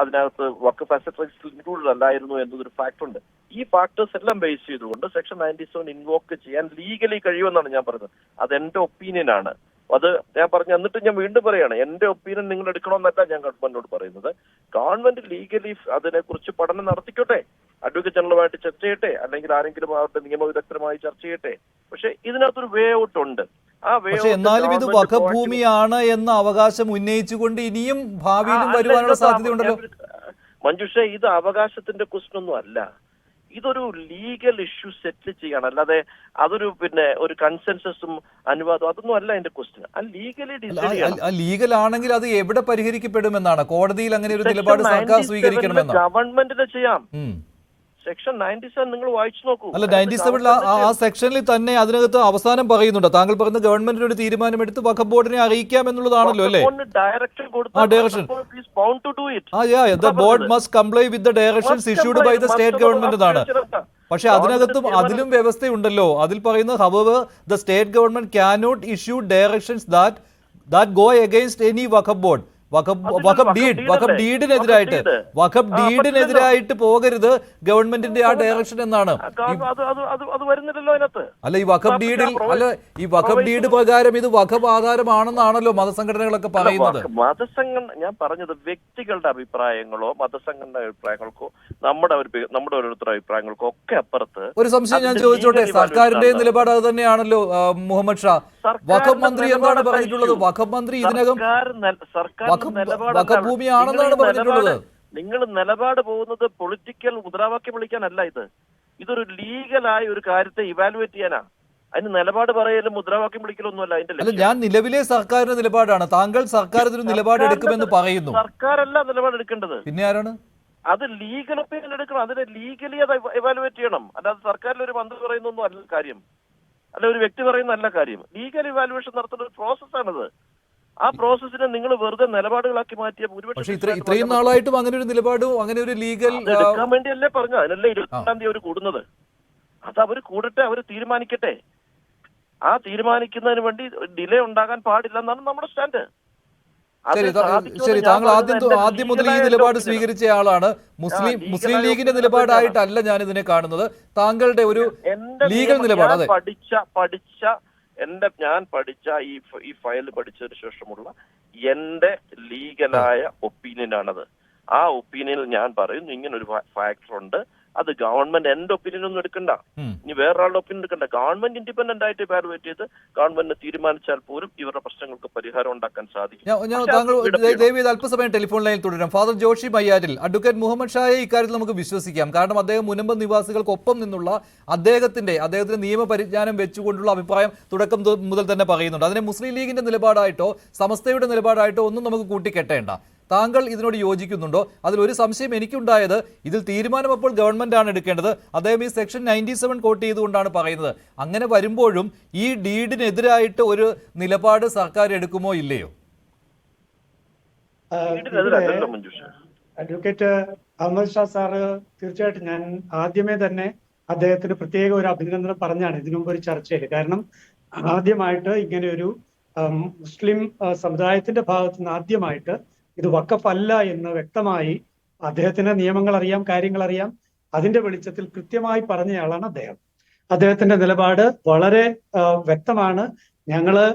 H: അതിനകത്ത് വഖഫ് അസറ്റ് രജിസ്റ്ററിൽ ഇൻക്ലൂഡഡ് അല്ലായിരുന്നു എന്നതൊരു ഫാക്ടർ ഉണ്ട്. ഈ ഫാക്ടേഴ്സ് എല്ലാം ബേസ് ചെയ്തുകൊണ്ട് സെക്ഷൻ 97 ഇൻവോക്ക് ചെയ്യാൻ ലീഗലി കഴിയുമെന്നാണ് ഞാൻ പറഞ്ഞത്. അത് എന്റെ ഒപ്പീനിയൻ ആണ്. അത് ഞാൻ പറഞ്ഞു. എന്നിട്ട് ഞാൻ വീണ്ടും പറയാണ്, എന്റെ ഒപ്പീനിയൻ നിങ്ങൾ എടുക്കണമെന്നല്ല ഞാൻ ഗവൺമെന്റിനോട് പറയുന്നത്. ഗവൺമെന്റ് ലീഗലി അതിനെക്കുറിച്ച് പഠനം നടത്തിക്കോട്ടെ, അഡ്വക്കേറ്റ് ജനറലുമായിട്ട് ചർച്ച ചെയ്യട്ടെ, അല്ലെങ്കിൽ ആരെങ്കിലും അവരുടെ നിയമവിദഗ്ധരുമായി ചർച്ച ചെയ്യട്ടെ. പക്ഷെ ഇതിനകത്തൊരു വേ ഔട്ട് ഉണ്ട്.
A: പക്ഷെ എന്നാലും ഇത് വഖഫ് ഭൂമിയാണ് എന്ന അവകാശം ഉന്നയിച്ചുകൊണ്ട് ഇനിയും ഭാവിയിലും വരുവാനുള്ള സാധ്യതയുണ്ടല്ലോ.
H: മഞ്ജുഷ, ഇത് അവകാശത്തിന്റെ ക്വസ്റ്റ്യൻ ഒന്നും അല്ല. ഇതൊരു ലീഗൽ ഇഷ്യൂ സെറ്റിൽ ചെയ്യാണ്. അല്ലാതെ അതൊരു ഒരു കൺസെൻസസും അനുവാദവും അതൊന്നും അല്ല എന്റെ ക്വസ്റ്റ്യൻ.
A: ലീഗൽ ആണെങ്കിൽ അത് എവിടെ പരിഹരിക്കപ്പെടുമെന്നാണ്? കോടതിയിൽ അങ്ങനെ ഒരു നിലപാട് സർക്കാർ സ്വീകരിക്കണമെന്നാണ്.
H: ഗവൺമെന്റിന് ചെയ്യാം. സെക്ഷൻ 97 നിങ്ങൾ വായിച്ചു നോക്കൂ.
A: അല്ല, 97 ആ സെക്ഷനിൽ തന്നെ അതിനകത്ത് അവസാനം പറയുന്നുണ്ട്, താങ്കൾ പറയുന്ന ഗവൺമെന്റിന് ഒരു തീരുമാനമെടുത്ത് വഖഫ് ബോർഡിനെ അറിയിക്കാം എന്നുള്ളതാണല്ലോ അല്ലേ? The board must comply with the directions issued by the state government എന്നാണ്. പക്ഷെ അതിലും വ്യവസ്ഥയുണ്ടല്ലോ. അതിൽ പറയുന്നത് however the state government cannot issue directions that go against any waqf board. വഖഫ് ഡീഡിനെതിരായിട്ട് പോകരുത് ഗവൺമെന്റിന്റെ ആ ഡയറക്ഷൻ എന്നാണ്. അല്ല, ഈ വഖഫ് ഡീഡ് പ്രകാരം ഇത് വഖഫ് ആധാരമാണെന്നാണല്ലോ മതസംഘടനകളൊക്കെ പറയുന്നത്.
H: ഞാൻ പറഞ്ഞത് വ്യക്തികളുടെ അഭിപ്രായങ്ങളോ മതസംഘടന അഭിപ്രായങ്ങൾക്കോ നമ്മുടെ ഓരോരുത്തരുടെ അഭിപ്രായങ്ങൾക്കോ ഒക്കെ അപ്പുറത്ത്
A: ഒരു സംശയം ഞാൻ ചോദിച്ചോട്ടെ, സർക്കാരിന്റെ നിലപാട് അത് തന്നെയാണല്ലോ മുഹമ്മദ് ഷാ. വഖഫ് മന്ത്രി എന്താണ് പറഞ്ഞിട്ടുള്ളത്? വഖഫ് മന്ത്രി ഇതിനകം വഖഫ് ഭൂമിയാണെന്നാണ് പറഞ്ഞിട്ടുള്ളത്.
H: നിങ്ങൾ നിലപാട് പോകുന്നത് പൊളിറ്റിക്കൽ മുദ്രാവാക്യം വിളിക്കാനല്ല. ഇതൊരു ലീഗലായ ഒരു കാര്യത്തെ ഇവാലുവേറ്റ് ചെയ്യാനാ. അതിന് നിലപാട് പറയലും മുദ്രാവാക്യം വിളിക്കലൊന്നുമല്ല അതിന്റെ.
A: ഞാൻ നിലവിലെ സർക്കാരിന്റെ നിലപാടാണ്. താങ്കൾ സർക്കാർ ഇതിന് നിലപാട് എടുക്കുമെന്ന് പറയുന്നു.
H: സർക്കാരല്ല നിലപാട് എടുക്കേണ്ടത്,
A: പിന്നെ ആരാണ്?
H: അത് ലീഗൽ ഒപ്പീനിയൻ എടുക്കണം. അതിനെ ലീഗലി അത് ഇവാലുവേറ്റ് ചെയ്യണം. അല്ലാതെ സർക്കാരിൽ ഒരു മന്ത്രി പറയുന്നൊന്നും അല്ല കാര്യം, അല്ല ഒരു വ്യക്തി പറയുന്നതല്ല കാര്യം. ലീഗൽ ഇവാലുവേഷൻ നടത്തുന്ന ഒരു പ്രോസസ്സാണിത്. ആ പ്രോസസ്സിനെ നിങ്ങൾ വെറുതെ നിലപാടുകളാക്കി മാറ്റിയ
A: ഭൂരിപക്ഷം ഇത്രയും നാളായിട്ടും അങ്ങനെ ഒരു നിലപാടും അങ്ങനെ ഒരു ലീഗൽ
H: എടുക്കാൻ വേണ്ടിയല്ലേ പറഞ്ഞു. അതിനല്ലേ 22-ാം തീയതി അവർ കൂടുന്നത്. അത് അവർ കൂടട്ടെ, അവർ തീരുമാനിക്കട്ടെ. ആ തീരുമാനിക്കുന്നതിന് വേണ്ടി ഡിലേ ഉണ്ടാകാൻ പാടില്ല എന്നാണ് നമ്മുടെ സ്റ്റാൻഡ്.
A: ശരി, താങ്കൾ ആദ്യം മുതൽ ഈ നിലപാട് സ്വീകരിച്ച ആളാണ്. മുസ്ലിം ലീഗിന്റെ നിലപാടായിട്ടല്ല ഞാൻ ഇതിനെ കാണുന്നത്, താങ്കളുടെ ഒരു ലീഗൽ നിലപാട്. അതെ,
H: ഞാൻ പഠിച്ച ഈ ഫയൽ പഠിച്ചതിന് ശേഷമുള്ള എന്റെ ലീഗലായ ഒപ്പീനിയൻ ആണത്. ആ ഒപ്പീനിയനിൽ ഞാൻ പറയുന്നു ഇങ്ങനൊരു ഫാക്ടർ ഉണ്ട്, അത് ഗവൺമെന്റ് എന്റെ ഒപ്പീനിയൻ ഒന്നും എടുക്കണ്ട, ഇനി വേറൊരാളുടെ ഒപ്പീനിയൻ എടുക്കണ്ട. ഗവൺമെന്റ് ഇൻഡിപെൻഡന്റ് ആയിട്ട് ഇവാലുവേറ്റ് ചെയ്ത് ഗവൺമെന്റ് തീരുമാനിച്ചാൽ പോലും ഇവരുടെ പ്രശ്നങ്ങൾക്ക് പരിഹാരം ഉണ്ടാക്കാൻ സാധിക്കും.
A: താങ്കൾ അല്പസമയം ടെലിഫോൺ ലൈനിൽ തുടരാം. ഫാദർ ജോഷി മയ്യാറ്റിൽ, അഡ്വക്കേറ്റ് മുഹമ്മദ് ഷായെ ഇക്കാര്യത്തിൽ നമുക്ക് വിശ്വസിക്കാം. കാരണം അദ്ദേഹം മുനമ്പം നിവാസികൾക്കൊപ്പം നിന്നുള്ള അദ്ദേഹത്തിന്റെ നിയമപരിജ്ഞാനം വെച്ചുകൊണ്ടുള്ള അഭിപ്രായം തുടക്കം മുതൽ തന്നെ പറയുന്നുണ്ട്. അതിനെ മുസ്ലിം ലീഗിന്റെ നിലപാടായിട്ടോ സമസ്തയുടെ നിലപാടായിട്ടോ ഒന്നും നമുക്ക് കൂട്ടിക്കെട്ടേണ്ട. താങ്കൾ ഇതിനോട് യോജിക്കുന്നുണ്ടോ? അതിലൊരു സംശയം എനിക്കുണ്ടായത്, ഇതിൽ തീരുമാനം അപ്പോൾ ഗവൺമെന്റ് ആണ് എടുക്കേണ്ടത്. അദ്ദേഹം ഈ സെക്ഷൻ 97 കോട്ട് ചെയ്തുകൊണ്ടാണ് പറയുന്നത്. അങ്ങനെ വരുമ്പോഴും ഈ ഡീഡിനെതിരായിട്ട് ഒരു നിലപാട് സർക്കാർ എടുക്കുമോ ഇല്ലയോ?
D: അഡ്വക്കേറ്റ് അഹമ്മദ് ഷാ സാറ് തീർച്ചയായിട്ടും ഞാൻ ആദ്യമേ തന്നെ അദ്ദേഹത്തിന് പ്രത്യേക ഒരു അഭിനന്ദനം പറഞ്ഞാണ് ഇതിനു മുമ്പ് ഒരു ചർച്ചയിൽ. കാരണം ആദ്യമായിട്ട് ഇങ്ങനെ ഒരു മുസ്ലിം സമുദായത്തിന്റെ ഭാഗത്തു നിന്ന് ആദ്യമായിട്ട് ഇത് വഖഫ് അല്ല എന്ന് വ്യക്തമായി അദ്ദേഹത്തിന് നിയമങ്ങൾ അറിയാം, കാര്യങ്ങൾ അറിയാം. അതിന്റെ വെളിച്ചത്തിൽ കൃത്യമായി പറഞ്ഞയാളാണ് അദ്ദേഹം. അദ്ദേഹത്തിന്റെ നിലപാട് വളരെ വ്യക്തമാണ്. ഞങ്ങള്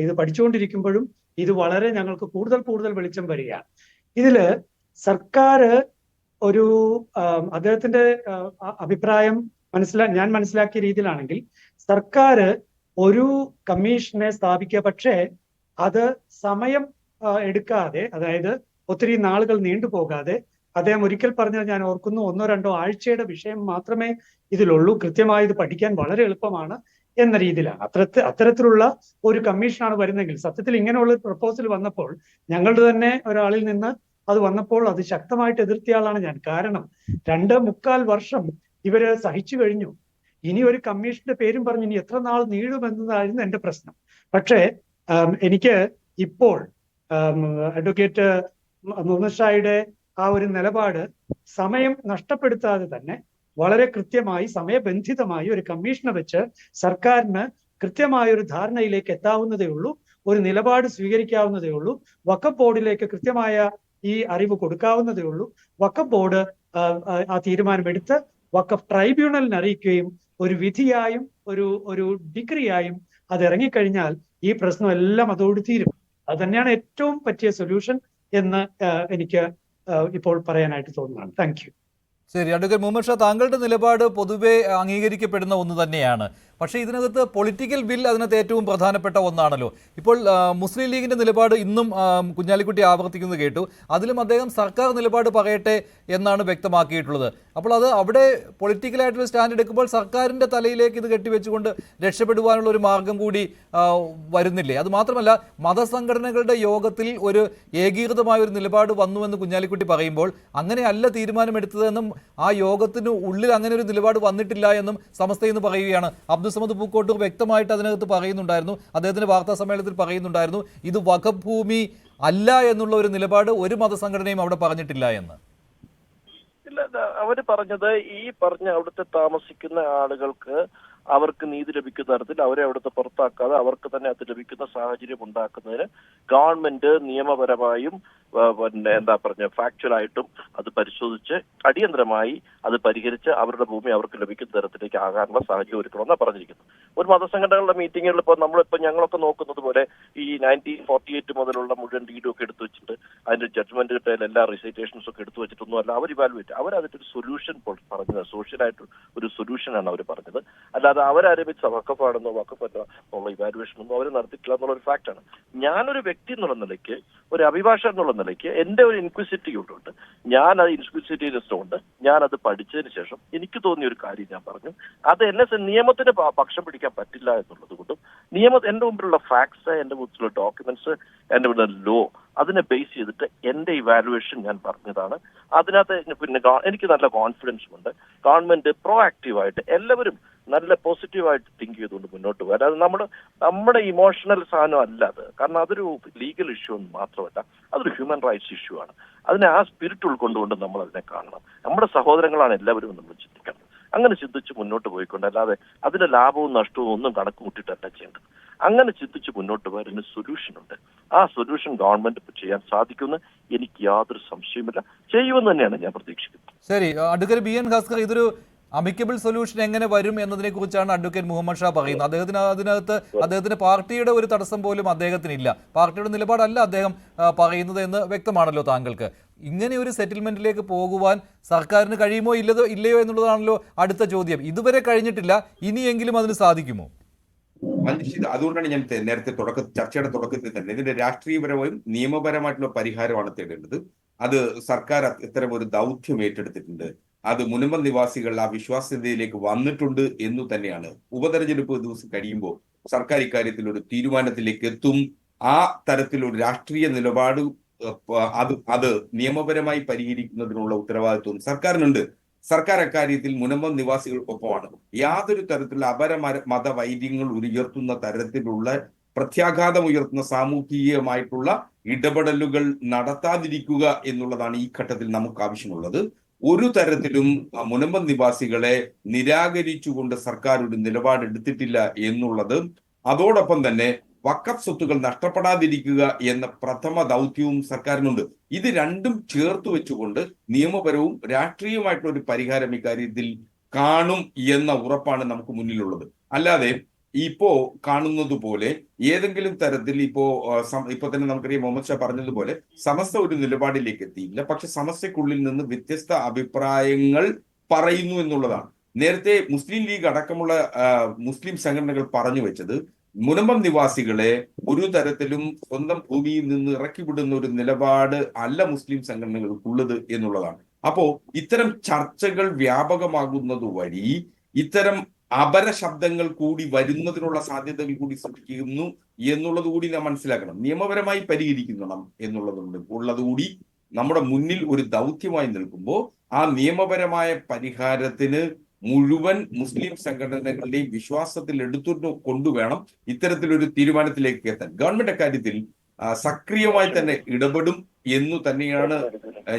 D: ഇത് പഠിച്ചുകൊണ്ടിരിക്കുമ്പോഴും ഇത് വളരെ ഞങ്ങൾക്ക് കൂടുതൽ വെളിച്ചം വരികയാണ്. ഇതില് സർക്കാർ ഒരു അദ്ദേഹത്തിന്റെ അഭിപ്രായം ഞാൻ മനസ്സിലാക്കിയ രീതിയിലാണെങ്കിൽ സർക്കാർ ഒരു കമ്മീഷനെ സ്ഥാപിക്കുക, പക്ഷേ അത് സമയം എടുക്കാതെ, അതായത് ഒത്തിരി നാളുകൾ നീണ്ടുപോകാതെ, അദ്ദേഹം ഒരിക്കൽ പറഞ്ഞത് ഞാൻ ഓർക്കുന്നു, 1-2 ആഴ്ചയുടെ വിഷയം മാത്രമേ ഇതിലുള്ളൂ, കൃത്യമായി ഇത് പഠിക്കാൻ വളരെ എളുപ്പമാണ് എന്ന രീതിയിലാണ്. അത്തരത്തിലുള്ള ഒരു കമ്മീഷനാണ് വരുന്നതെങ്കിൽ, സത്യത്തിൽ ഇങ്ങനെയുള്ള ഒരു പ്രപ്പോസൽ വന്നപ്പോൾ ഞങ്ങളുടെ തന്നെ ഒരാളിൽ നിന്ന് അത് വന്നപ്പോൾ അത് ശക്തമായിട്ട് എതിർത്തയാളാണ് ഞാൻ. കാരണം 2.25 വർഷം ഇവര് സഹിച്ചു കഴിഞ്ഞു. ഇനി ഒരു കമ്മീഷന്റെ പേരും പറഞ്ഞ് ഇനി എത്ര നാൾ നീളുമെന്നതായിരുന്നു എന്റെ പ്രശ്നം. പക്ഷേ എനിക്ക് ഇപ്പോൾ അഡ്വക്കേറ്റ് മുഹമ്മദ് ഷായുടെ ആ ഒരു നിലപാട് സമയം നഷ്ടപ്പെടുത്താതെ തന്നെ വളരെ കൃത്യമായി സമയബന്ധിതമായി ഒരു കമ്മീഷനെ വെച്ച് സർക്കാരിന് കൃത്യമായ ഒരു ധാരണയിലേക്ക് എത്താവുന്നതേ ഉള്ളൂ, ഒരു നിലപാട് സ്വീകരിക്കാവുന്നതേ ഉള്ളൂ, വഖഫ് ബോർഡിലേക്ക് കൃത്യമായ ഈ അറിവ് കൊടുക്കാവുന്നതേ ഉള്ളൂ. വഖഫ് ബോർഡ് ആ തീരുമാനമെടുത്ത് വഖഫ് ട്രൈബ്യൂണലിന് അറിയിക്കുകയും ഒരു വിധിയായും ഒരു ഡിഗ്രിയായും അത് ഇറങ്ങിക്കഴിഞ്ഞാൽ ഈ പ്രശ്നം എല്ലാം അതോട് തീരും. അത് തന്നെയാണ് ഏറ്റവും പറ്റിയ സൊല്യൂഷൻ എന്ന് എനിക്ക് ഇപ്പോൾ പറയാനായിട്ട് തോന്നുന്നതാണ്. Thank you.
A: ശരി, അഡ്വക്കേറ്റ് മുഹമ്മദ് ഷാ, താങ്കളുടെ നിലപാട് പൊതുവെ അംഗീകരിക്കപ്പെടുന്ന ഒന്ന് തന്നെയാണ്. പക്ഷേ ഇതിനകത്ത് പൊളിറ്റിക്കൽ വിൽ അതിനകത്ത് ഏറ്റവും പ്രധാനപ്പെട്ട ഒന്നാണല്ലോ. ഇപ്പോൾ മുസ്ലിം ലീഗിന്റെ നിലപാട് ഇന്നും കുഞ്ഞാലിക്കുട്ടി ആവർത്തിക്കുന്നത് കേട്ടു. അതിലും അദ്ദേഹം സർക്കാർ നിലപാട് പറയട്ടെ എന്നാണ് വ്യക്തമാക്കിയിട്ടുള്ളത്. അപ്പോൾ അത് അവിടെ പൊളിറ്റിക്കലായിട്ടുള്ള സ്റ്റാൻഡ് എടുക്കുമ്പോൾ സർക്കാരിന്റെ തലയിലേക്ക് ഇത് കെട്ടിവെച്ചുകൊണ്ട് രക്ഷപ്പെടുവാനുള്ള ഒരു മാർഗം കൂടി വരുന്നില്ലേ? അത് മാത്രമല്ല, മതസംഘടനകളുടെ യോഗത്തിൽ ഒരു ഏകീകൃതമായ ഒരു നിലപാട് വന്നുവെന്ന് കുഞ്ഞാലിക്കുട്ടി പറയുമ്പോൾ അങ്ങനെയല്ല തീരുമാനമെടുത്തതെന്നും ആ യോഗത്തിന് ഉള്ളിൽ അങ്ങനെ ഒരു നിലപാട് വന്നിട്ടില്ല എന്നും സമസ്തയെന്ന് പറയുകയാണ്. അബ്ദുൾ സമദ് പൂക്കോട്ടൂർ വ്യക്തമായിട്ട് അതിനകത്ത് പറയുന്നുണ്ടായിരുന്നു, അദ്ദേഹത്തിന്റെ വാർത്താ സമ്മേളനത്തിൽ പറയുന്നുണ്ടായിരുന്നു, ഇത് വഖഫ് ഭൂമി അല്ല എന്നുള്ള ഒരു നിലപാട് ഒരു മതസംഘടനയും അവിടെ പറഞ്ഞിട്ടില്ല എന്ന്.
H: ഇല്ല, അവര് പറഞ്ഞത് ഈ പറഞ്ഞ അവിടുത്തെ താമസിക്കുന്ന ആളുകൾക്ക് അവർക്ക് നീതി ലഭിക്കുന്ന തരത്തിൽ അവരെ അവിടുത്തെ പുറത്താക്കാതെ അവർക്ക് തന്നെ അത് ലഭിക്കുന്ന സാഹചര്യം ഉണ്ടാക്കുന്നതിന് ഗവൺമെന്റ് നിയമപരമായും ഫാക്ച്വലായിട്ടും അത് പരിശോധിച്ച് അടിയന്തരമായി അത് പരിഹരിച്ച് അവരുടെ ഭൂമി അവർക്ക് ലഭിക്കുന്ന തരത്തിലേക്ക് ആകാനുള്ള സാഹചര്യം ഒരുക്കണമെന്നാണ് പറഞ്ഞിരിക്കുന്നത്. ഒരു മതസംഘടനകളുടെ മീറ്റിങ്ങുകളിൽ ഇപ്പോൾ ഞങ്ങളൊക്കെ നോക്കുന്നത് പോലെ ഈ 1948 മുതലുള്ള മുഴുവൻ ഡീഡും ഒക്കെ എടുത്തു വെച്ചിട്ട് അതിന്റെ ജഡ്ജ്മെന്റ് കിട്ടിയാൽ എല്ലാ റിസൈറ്റേഷൻസും ഒക്കെ എടുത്തു വെച്ചിട്ടൊന്നും അല്ല അവർ ഇവാലുവേറ്റ്. അവരതിന്റെ ഒരു സൊല്യൂഷൻ പറഞ്ഞത്, സോഷ്യലായിട്ട് ഒരു സൊല്യൂഷനാണ് അവർ പറഞ്ഞത്. അല്ലാതെ അവരാരംഭിച്ച വഖഫാണെന്നോ വഖഫല്ല എന്നുള്ള ഇവാലുവേഷൻ ഒന്നും അവർ നടത്തിയിട്ടില്ല എന്നുള്ള ഒരു ഫാക്റ്റാണ്. ഞാനൊരു വ്യക്തി എന്നുള്ള നിലയ്ക്ക്, ഒരു അഭിഭാഷകൻ എന്നുള്ള നിലയ്ക്ക് എന്റെ ഒരു ഇൻക്വിസിറ്റീവ് ഉണ്ട്. ഞാൻ അത് ഇൻക്വിസിറ്റീവ്നെസ് കൊണ്ട് ഞാൻ അത് പഠിച്ചതിന് ശേഷം എനിക്ക് തോന്നിയ ഒരു കാര്യം ഞാൻ പറഞ്ഞു. അത് എന്നെ നിയമത്തിന് പക്ഷം പിടിക്കാൻ പറ്റില്ല എന്നുള്ളത് കൊണ്ടും എന്റെ മുമ്പിലുള്ള ഫാക്ട്സ്, എന്റെ മുമ്പിലുള്ള ഡോക്യുമെന്റ്സ്, എന്റെ മുമ്പിലുള്ള ലോ, അതിനെ ബേസ് ചെയ്തിട്ട് എന്റെ ഇവാലുവേഷൻ ഞാൻ പറഞ്ഞതാണ്. അതിനകത്ത് പിന്നെ എനിക്ക് നല്ല കോൺഫിഡൻസും ഉണ്ട്. ഗവൺമെന്റ് പ്രോ ആക്റ്റീവായിട്ട് എല്ലാവരും നല്ല പോസിറ്റീവായിട്ട് തിങ്ക് ചെയ്തുകൊണ്ട് മുന്നോട്ട് പോകാൻ. അത് നമ്മുടെ ഇമോഷണൽ സാധനം അല്ല അത്. കാരണം അതൊരു ലീഗൽ ഇഷ്യൂ ഒന്നും മാത്രമല്ല, അതൊരു ഹ്യൂമൻ റൈറ്റ്സ് ഇഷ്യൂ ആണ്. അതിനെ ആ സ്പിരിറ്റ് ഉൾക്കൊണ്ടുകൊണ്ട് നമ്മൾ അതിനെ കാണണം. നമ്മുടെ സഹോദരങ്ങളാണ് എല്ലാവരും നമ്മൾ ചിന്തിക്കണം. അങ്ങനെ ചിന്തിച്ച് മുന്നോട്ട് പോയിക്കൊണ്ട്, അല്ലാതെ അതിന്റെ ലാഭവും നഷ്ടവും ഒന്നും കണക്ക് കൂട്ടിയിട്ടല്ല ചെയ്യേണ്ടത്. അങ്ങനെ ചിന്തിച്ച് മുന്നോട്ട് പോകാൻ ഇതിന് സൊല്യൂഷൻ ഉണ്ട്. ആ സൊല്യൂഷൻ ഗവൺമെന്റ് ചെയ്യാൻ സാധിക്കുമെന്ന് എനിക്ക് യാതൊരു സംശയമില്ല, ചെയ്യുമെന്ന് തന്നെയാണ് ഞാൻ പ്രതീക്ഷിക്കുന്നത്.
A: ശരി, അഡ്വക്കേറ്റ് ബി എൻ ഭാസ്കർ, ഇതൊരു അമിക്കബിൾ സൊല്യൂഷൻ എങ്ങനെ വരും എന്നതിനെ കുറിച്ചാണ് അഡ്വക്കേറ്റ് മുഹമ്മദ് ഷാ പറയുന്നത്. അദ്ദേഹത്തിന് പാർട്ടിയുടെ ഒരു തടസ്സം പോലും അദ്ദേഹത്തിനില്ല. പാർട്ടിയുടെ നിലപാടല്ല അദ്ദേഹം പറയുന്നത് എന്ന് വ്യക്തമാണല്ലോ താങ്കൾക്ക്. ഇങ്ങനെ ഒരു സെറ്റിൽമെന്റിലേക്ക് പോകുവാൻ സർക്കാരിന് കഴിയുമോ ഇല്ലയോ എന്നുള്ളതാണല്ലോ അടുത്ത ചോദ്യം. ഇതുവരെ കഴിഞ്ഞിട്ടില്ല, ഇനിയെങ്കിലും അതിന് സാധിക്കുമോ?
G: അതുകൊണ്ടാണ് ഞാൻ നേരത്തെ ചർച്ചയുടെ തുടക്കത്തിൽ തന്നെ ഇതിന്റെ രാഷ്ട്രീയപരമായും നിയമപരമായിട്ടുള്ള പരിഹാരമാണ് തേടേണ്ടത്. അത് സർക്കാർ ഇത്തരം ഒരു ദൗത്യം ഏറ്റെടുത്തിട്ടുണ്ട്. അത് മുനമ്പം നിവാസികൾ ആ വിശ്വാസ്യതയിലേക്ക് വന്നിട്ടുണ്ട് എന്നു തന്നെയാണ്. ഉപതെരഞ്ഞെടുപ്പ് ദിവസം കഴിയുമ്പോൾ സർക്കാർ ഇക്കാര്യത്തിൽ ഒരു തീരുമാനത്തിലേക്ക് എത്തും. ആ തരത്തിലൊരു രാഷ്ട്രീയ നിലപാട് അത് നിയമപരമായി പരിഹരിക്കുന്നതിനുള്ള ഉത്തരവാദിത്വം സർക്കാരിനുണ്ട്. സർക്കാർ അക്കാര്യത്തിൽ മുനമ്പം നിവാസികൾക്കൊപ്പമാണ്. യാതൊരു തരത്തിലുള്ള മതവൈര്യങ്ങൾ ഉയർത്തുന്ന തരത്തിലുള്ള പ്രത്യാഘാതം ഉയർത്തുന്ന സാമൂഹികമായിട്ടുള്ള ഇടപെടലുകൾ നടത്താതിരിക്കുക എന്നുള്ളതാണ് ഈ ഘട്ടത്തിൽ നമുക്ക് ആവശ്യമുള്ളത്. ഒരു തരത്തിലും മുനമ്പം നിവാസികളെ നിരാകരിച്ചുകൊണ്ട് സർക്കാർ ഒരു നിലപാടെടുത്തിട്ടില്ല എന്നുള്ളത്, അതോടൊപ്പം തന്നെ വഖഫ് സ്വത്തുകൾ നഷ്ടപ്പെടാതിരിക്കുക എന്ന പ്രഥമ ദൗത്യവും സർക്കാരിനുണ്ട്. ഇത് രണ്ടും ചേർത്ത് വെച്ചുകൊണ്ട് നിയമപരവും രാഷ്ട്രീയമായിട്ടുള്ള ഒരു പരിഹാരം ഇക്കാര്യത്തിൽ കാണും എന്ന ഉറപ്പാണ് നമുക്ക് മുന്നിലുള്ളത്. അല്ലാതെ ഇപ്പോ കാണുന്നത് പോലെ ഏതെങ്കിലും തരത്തിൽ ഇപ്പോ തന്നെ നമുക്കറിയാം, മുഹമ്മദ് ഷാ പറഞ്ഞതുപോലെ സമസ്ത ഒരു നിലപാടിലേക്ക് എത്തിയില്ല. പക്ഷെ സമസ്തക്കുള്ളിൽ നിന്ന് വ്യത്യസ്ത അഭിപ്രായങ്ങൾ പറയുന്നു എന്നുള്ളതാണ്. നേരത്തെ മുസ്ലിം ലീഗ് അടക്കമുള്ള മുസ്ലിം സംഘടനകൾ പറഞ്ഞു വെച്ചത് മുനമ്പം നിവാസികളെ ഒരു തരത്തിലും സ്വന്തം ഭൂമിയിൽ നിന്ന് ഇറക്കിവിടുന്ന ഒരു നിലപാട് അല്ല മുസ്ലിം സംഘടനകൾക്കുള്ളത് എന്നുള്ളതാണ്. അപ്പോ ഇത്തരം ചർച്ചകൾ വ്യാപകമാകുന്നത് വഴി ഇത്തരം അപരശബ്ദങ്ങൾ കൂടി വരുന്നതിനുള്ള സാധ്യതകൾ കൂടി സൃഷ്ടിക്കുന്നു എന്നുള്ളത് കൂടി നാം മനസ്സിലാക്കണം. നിയമപരമായി പരിഹരിക്കണം ഉള്ളതുകൂടി നമ്മുടെ മുന്നിൽ ഒരു ദൗത്യമായി നിൽക്കുമ്പോൾ ആ നിയമപരമായ പരിഹാരത്തിന് മുഴുവൻ മുസ്ലിം സംഘടനകളുടെയും വിശ്വാസത്തിൽ എടുത്തു കൊണ്ടുവേണം ഇത്തരത്തിലൊരു തീരുമാനത്തിലേക്ക് എത്താൻ. ഗവൺമെന്റ് അക്കാര്യത്തിൽ സക്രിയമായി തന്നെ ഇടപെടും എന്നു തന്നെയാണ്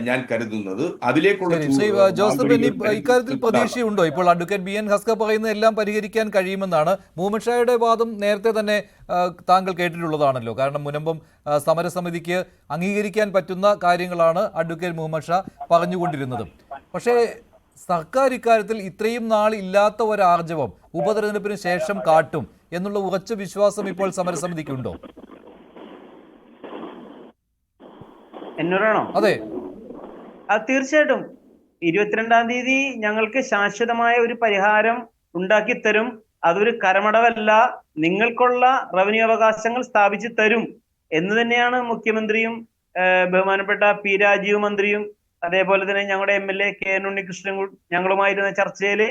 G: ഞാൻ കരുതുന്നത്. അതിലേക്കുള്ള
A: ജോസഫ്, ഇക്കാര്യത്തിൽ പ്രതീക്ഷയുണ്ടോ? ഇപ്പോൾ അഡ്വക്കേറ്റ് ബി എൻ ഹസ്ക പറയുന്ന എല്ലാം പരിഹരിക്കാൻ കഴിയുമെന്നാണ്. മുഹമ്മദ് ഷായുടെ വാദം നേരത്തെ തന്നെ താങ്കൾ കേട്ടിട്ടുള്ളതാണല്ലോ. കാരണം മുനമ്പം സമരസമിതിക്ക് അംഗീകരിക്കാൻ പറ്റുന്ന കാര്യങ്ങളാണ് അഡ്വക്കേറ്റ് മുഹമ്മദ് ഷാ പറഞ്ഞുകൊണ്ടിരുന്നത്. പക്ഷേ സർക്കാർ ഇക്കാര്യത്തിൽ ഇത്രയും നാൾ ഇല്ലാത്ത ഒരാർജവം ഉപതെരഞ്ഞെടുപ്പിന് ശേഷം കാട്ടും എന്നുള്ള ഉറച്ച വിശ്വാസം ഇപ്പോൾ സമരസമിതിക്കുണ്ടോ?
E: എന്നോടാണോ?
A: അതെ,
E: തീർച്ചയായിട്ടും 22-ാം തീയതി ഞങ്ങൾക്ക് ശാശ്വതമായ ഒരു പരിഹാരം ഉണ്ടാക്കി തരും. അതൊരു കരമടവല്ല, നിങ്ങൾക്കുള്ള റവന്യൂ അവകാശങ്ങൾ സ്ഥാപിച്ചു തരും എന്ന് തന്നെയാണ് മുഖ്യമന്ത്രിയും ബഹുമാനപ്പെട്ട പി രാജീവ് മന്ത്രിയും അതേപോലെ തന്നെ ഞങ്ങളുടെ MLA KN ഉണ്ണികൃഷ്ണൻ ഞങ്ങളുമായിരുന്ന ചർച്ചയിൽ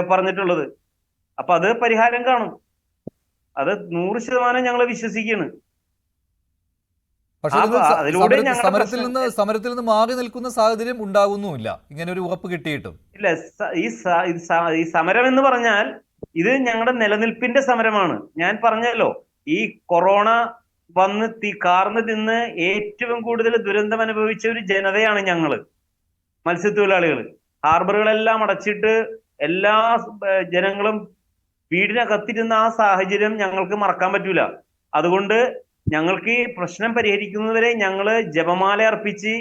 E: പറഞ്ഞിട്ടുള്ളത്. അപ്പൊ അത് പരിഹാരം കാണും. അത് 100% ഞങ്ങൾ വിശ്വസിക്കുകയാണ്.
A: പക്ഷേ സമരത്തിൽ നിന്ന് മാറി നിൽക്കുന്ന സാഹചര്യം ഉണ്ടാകുന്നുമില്ല, ഇങ്ങനെ ഒരു ഉറപ്പ് കിട്ടിയിട്ടും
E: ഇല്ല. ഈ സമരം എന്ന് പറഞ്ഞാൽ ഇത് ഞങ്ങളുടെ നിലനിൽപ്പിന്റെ സമരമാണ്. ഞാൻ പറഞ്ഞല്ലോ, ഈ കൊറോണ വന്ന് കാർന്ന് തിന്ന് ഏറ്റവും കൂടുതൽ ദുരന്തം അനുഭവിച്ച ഒരു ജനതയാണ് ഞങ്ങള്, മത്സ്യത്തൊഴിലാളികൾ. ഹാർബറുകളെല്ലാം അടച്ചിട്ട് എല്ലാ ജനങ്ങളും വീടിനകത്തിരുന്ന ആ സാഹചര്യം ഞങ്ങൾക്ക് മറക്കാൻ പറ്റൂല. അതുകൊണ്ട് ഞങ്ങൾക്ക് ഈ പ്രശ്നം പരിഹരിക്കുന്നതുവരെ ഞങ്ങള് ജപമാല അർപ്പിച്ച്,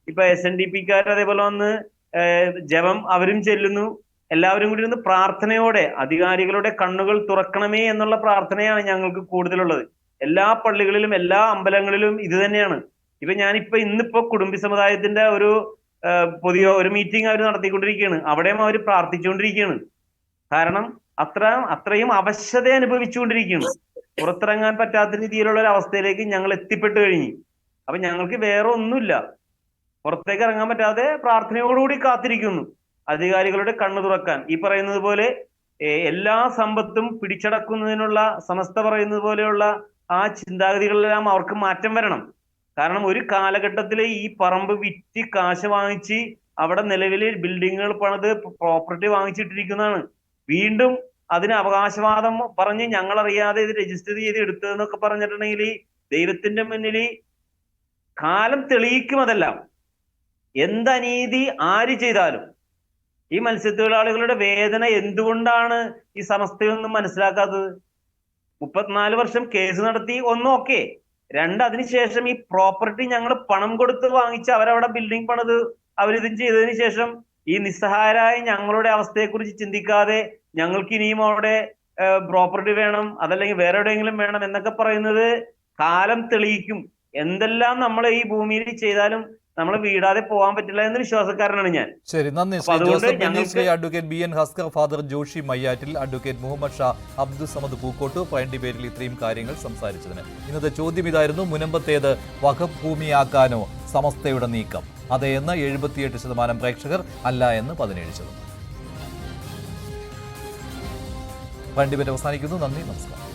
E: ഇപ്പൊ SNDPക്കാർ അതേപോലെ വന്ന് ജപം അവരും ചെല്ലുന്നു. എല്ലാവരും കൂടി ഒന്ന് പ്രാർത്ഥനയോടെ അധികാരികളുടെ കണ്ണുകൾ തുറക്കണമേ എന്നുള്ള പ്രാർത്ഥനയാണ് ഞങ്ങൾക്ക് കൂടുതലുള്ളത്. എല്ലാ പള്ളികളിലും എല്ലാ അമ്പലങ്ങളിലും ഇത് തന്നെയാണ്. ഇന്നിപ്പോ കുടുംബി സമുദായത്തിന്റെ പുതിയ ഒരു മീറ്റിംഗ് അവർ നടത്തിക്കൊണ്ടിരിക്കുകയാണ്. അവിടെയും അവർ പ്രാർത്ഥിച്ചുകൊണ്ടിരിക്കുകയാണ്. കാരണം അത്രയും അവശത അനുഭവിച്ചുകൊണ്ടിരിക്കുകയാണ്. പുറത്തിറങ്ങാൻ പറ്റാത്ത രീതിയിലുള്ള ഒരു അവസ്ഥയിലേക്ക് ഞങ്ങൾ എത്തിപ്പെട്ടു കഴിഞ്ഞു. അപ്പൊ ഞങ്ങൾക്ക് വേറെ ഒന്നുമില്ല, പുറത്തേക്ക് ഇറങ്ങാൻ പറ്റാതെ പ്രാർത്ഥനയോടുകൂടി കാത്തിരിക്കുന്നു അധികാരികളുടെ കണ്ണു തുറക്കാൻ. ഈ പറയുന്നത് പോലെ എല്ലാ സമ്പത്തും പിടിച്ചടക്കുന്നതിനുള്ള സമസ്ത പറയുന്നത് പോലെയുള്ള ആ ചിന്താഗതികളെല്ലാം അവർക്ക് മാറ്റം വരണം. കാരണം ഒരു കാലഘട്ടത്തിൽ ഈ പറമ്പ് വിറ്റ് കാശ് വാങ്ങിച്ച് അവിടെ നിലവിൽ ബിൽഡിങ്ങുകൾ പണിത് പ്രോപ്പർട്ടി വാങ്ങിച്ചിട്ടിരിക്കുന്നതാണ്. വീണ്ടും അതിന് അവകാശവാദം പറഞ്ഞ് ഞങ്ങളറിയാതെ ഇത് രജിസ്റ്റർ ചെയ്ത് എടുത്തതെന്നൊക്കെ പറഞ്ഞിട്ടുണ്ടെങ്കിൽ ദൈവത്തിന്റെ മുന്നിൽ കാലം തെളിയിക്കും അതെല്ലാം. എന്തനീതി ആര് ചെയ്താലും ഈ മത്സ്യത്തൊഴിലാളികളുടെ വേദന എന്തുകൊണ്ടാണ് ഈ സമസ്തയൊന്നും മനസ്സിലാക്കാത്തത്? 34 വർഷം കേസ് നടത്തി, ഒന്നും ഓക്കെ. 2, അതിനുശേഷം ഈ പ്രോപ്പർട്ടി ഞങ്ങൾ പണം കൊടുത്ത് വാങ്ങിച്ച് അവരവിടെ ബിൽഡിംഗ് പണിത് അവരിതും ചെയ്തതിന് ശേഷം ഈ നിസ്സഹായരായ ഞങ്ങളുടെ അവസ്ഥയെക്കുറിച്ച് ചിന്തിക്കാതെ ഞങ്ങൾക്ക് ഇനിയും അവിടെ പ്രോപ്പർട്ടി വേണം, അതല്ലെങ്കിൽ വേറെ എവിടെയെങ്കിലും വേണം എന്നൊക്കെ പറയുന്നത് കാലം തെളിയിക്കും. എന്തെല്ലാം നമ്മൾ ഈ ഭൂമിയിൽ ചെയ്താലും നമ്മൾ വീടാതെ പോകാൻ പറ്റില്ല എന്ന വിശ്വാസക്കാരനാണ് ഞാൻ.
A: ശരി, നന്ദി Shri Joseph Benny, Shri advocate BN Haskar, Father Joshi Mayyattil, advocate Muhammad Shah, Abdul Samad Pookkottu, point ഡിബേറ്റിൽ ഇത്രയും കാര്യങ്ങൾ സംസാരിച്ചതിന്. ഇന്നത്തെ ചോദ്യം ഇതായിരുന്നു: മുനമ്പത്തേത് വഖഫ് ഭൂമിയാക്കാനോ സമസ്തയുടെ നീക്കം? അതെ എന്ന് 78% പ്രേക്ഷകർ, അല്ല എന്ന് 17%. പോയിന്റ് ഡിബേറ്റ് അവസാനിക്കുന്നു. നന്ദി, നമസ്കാരം.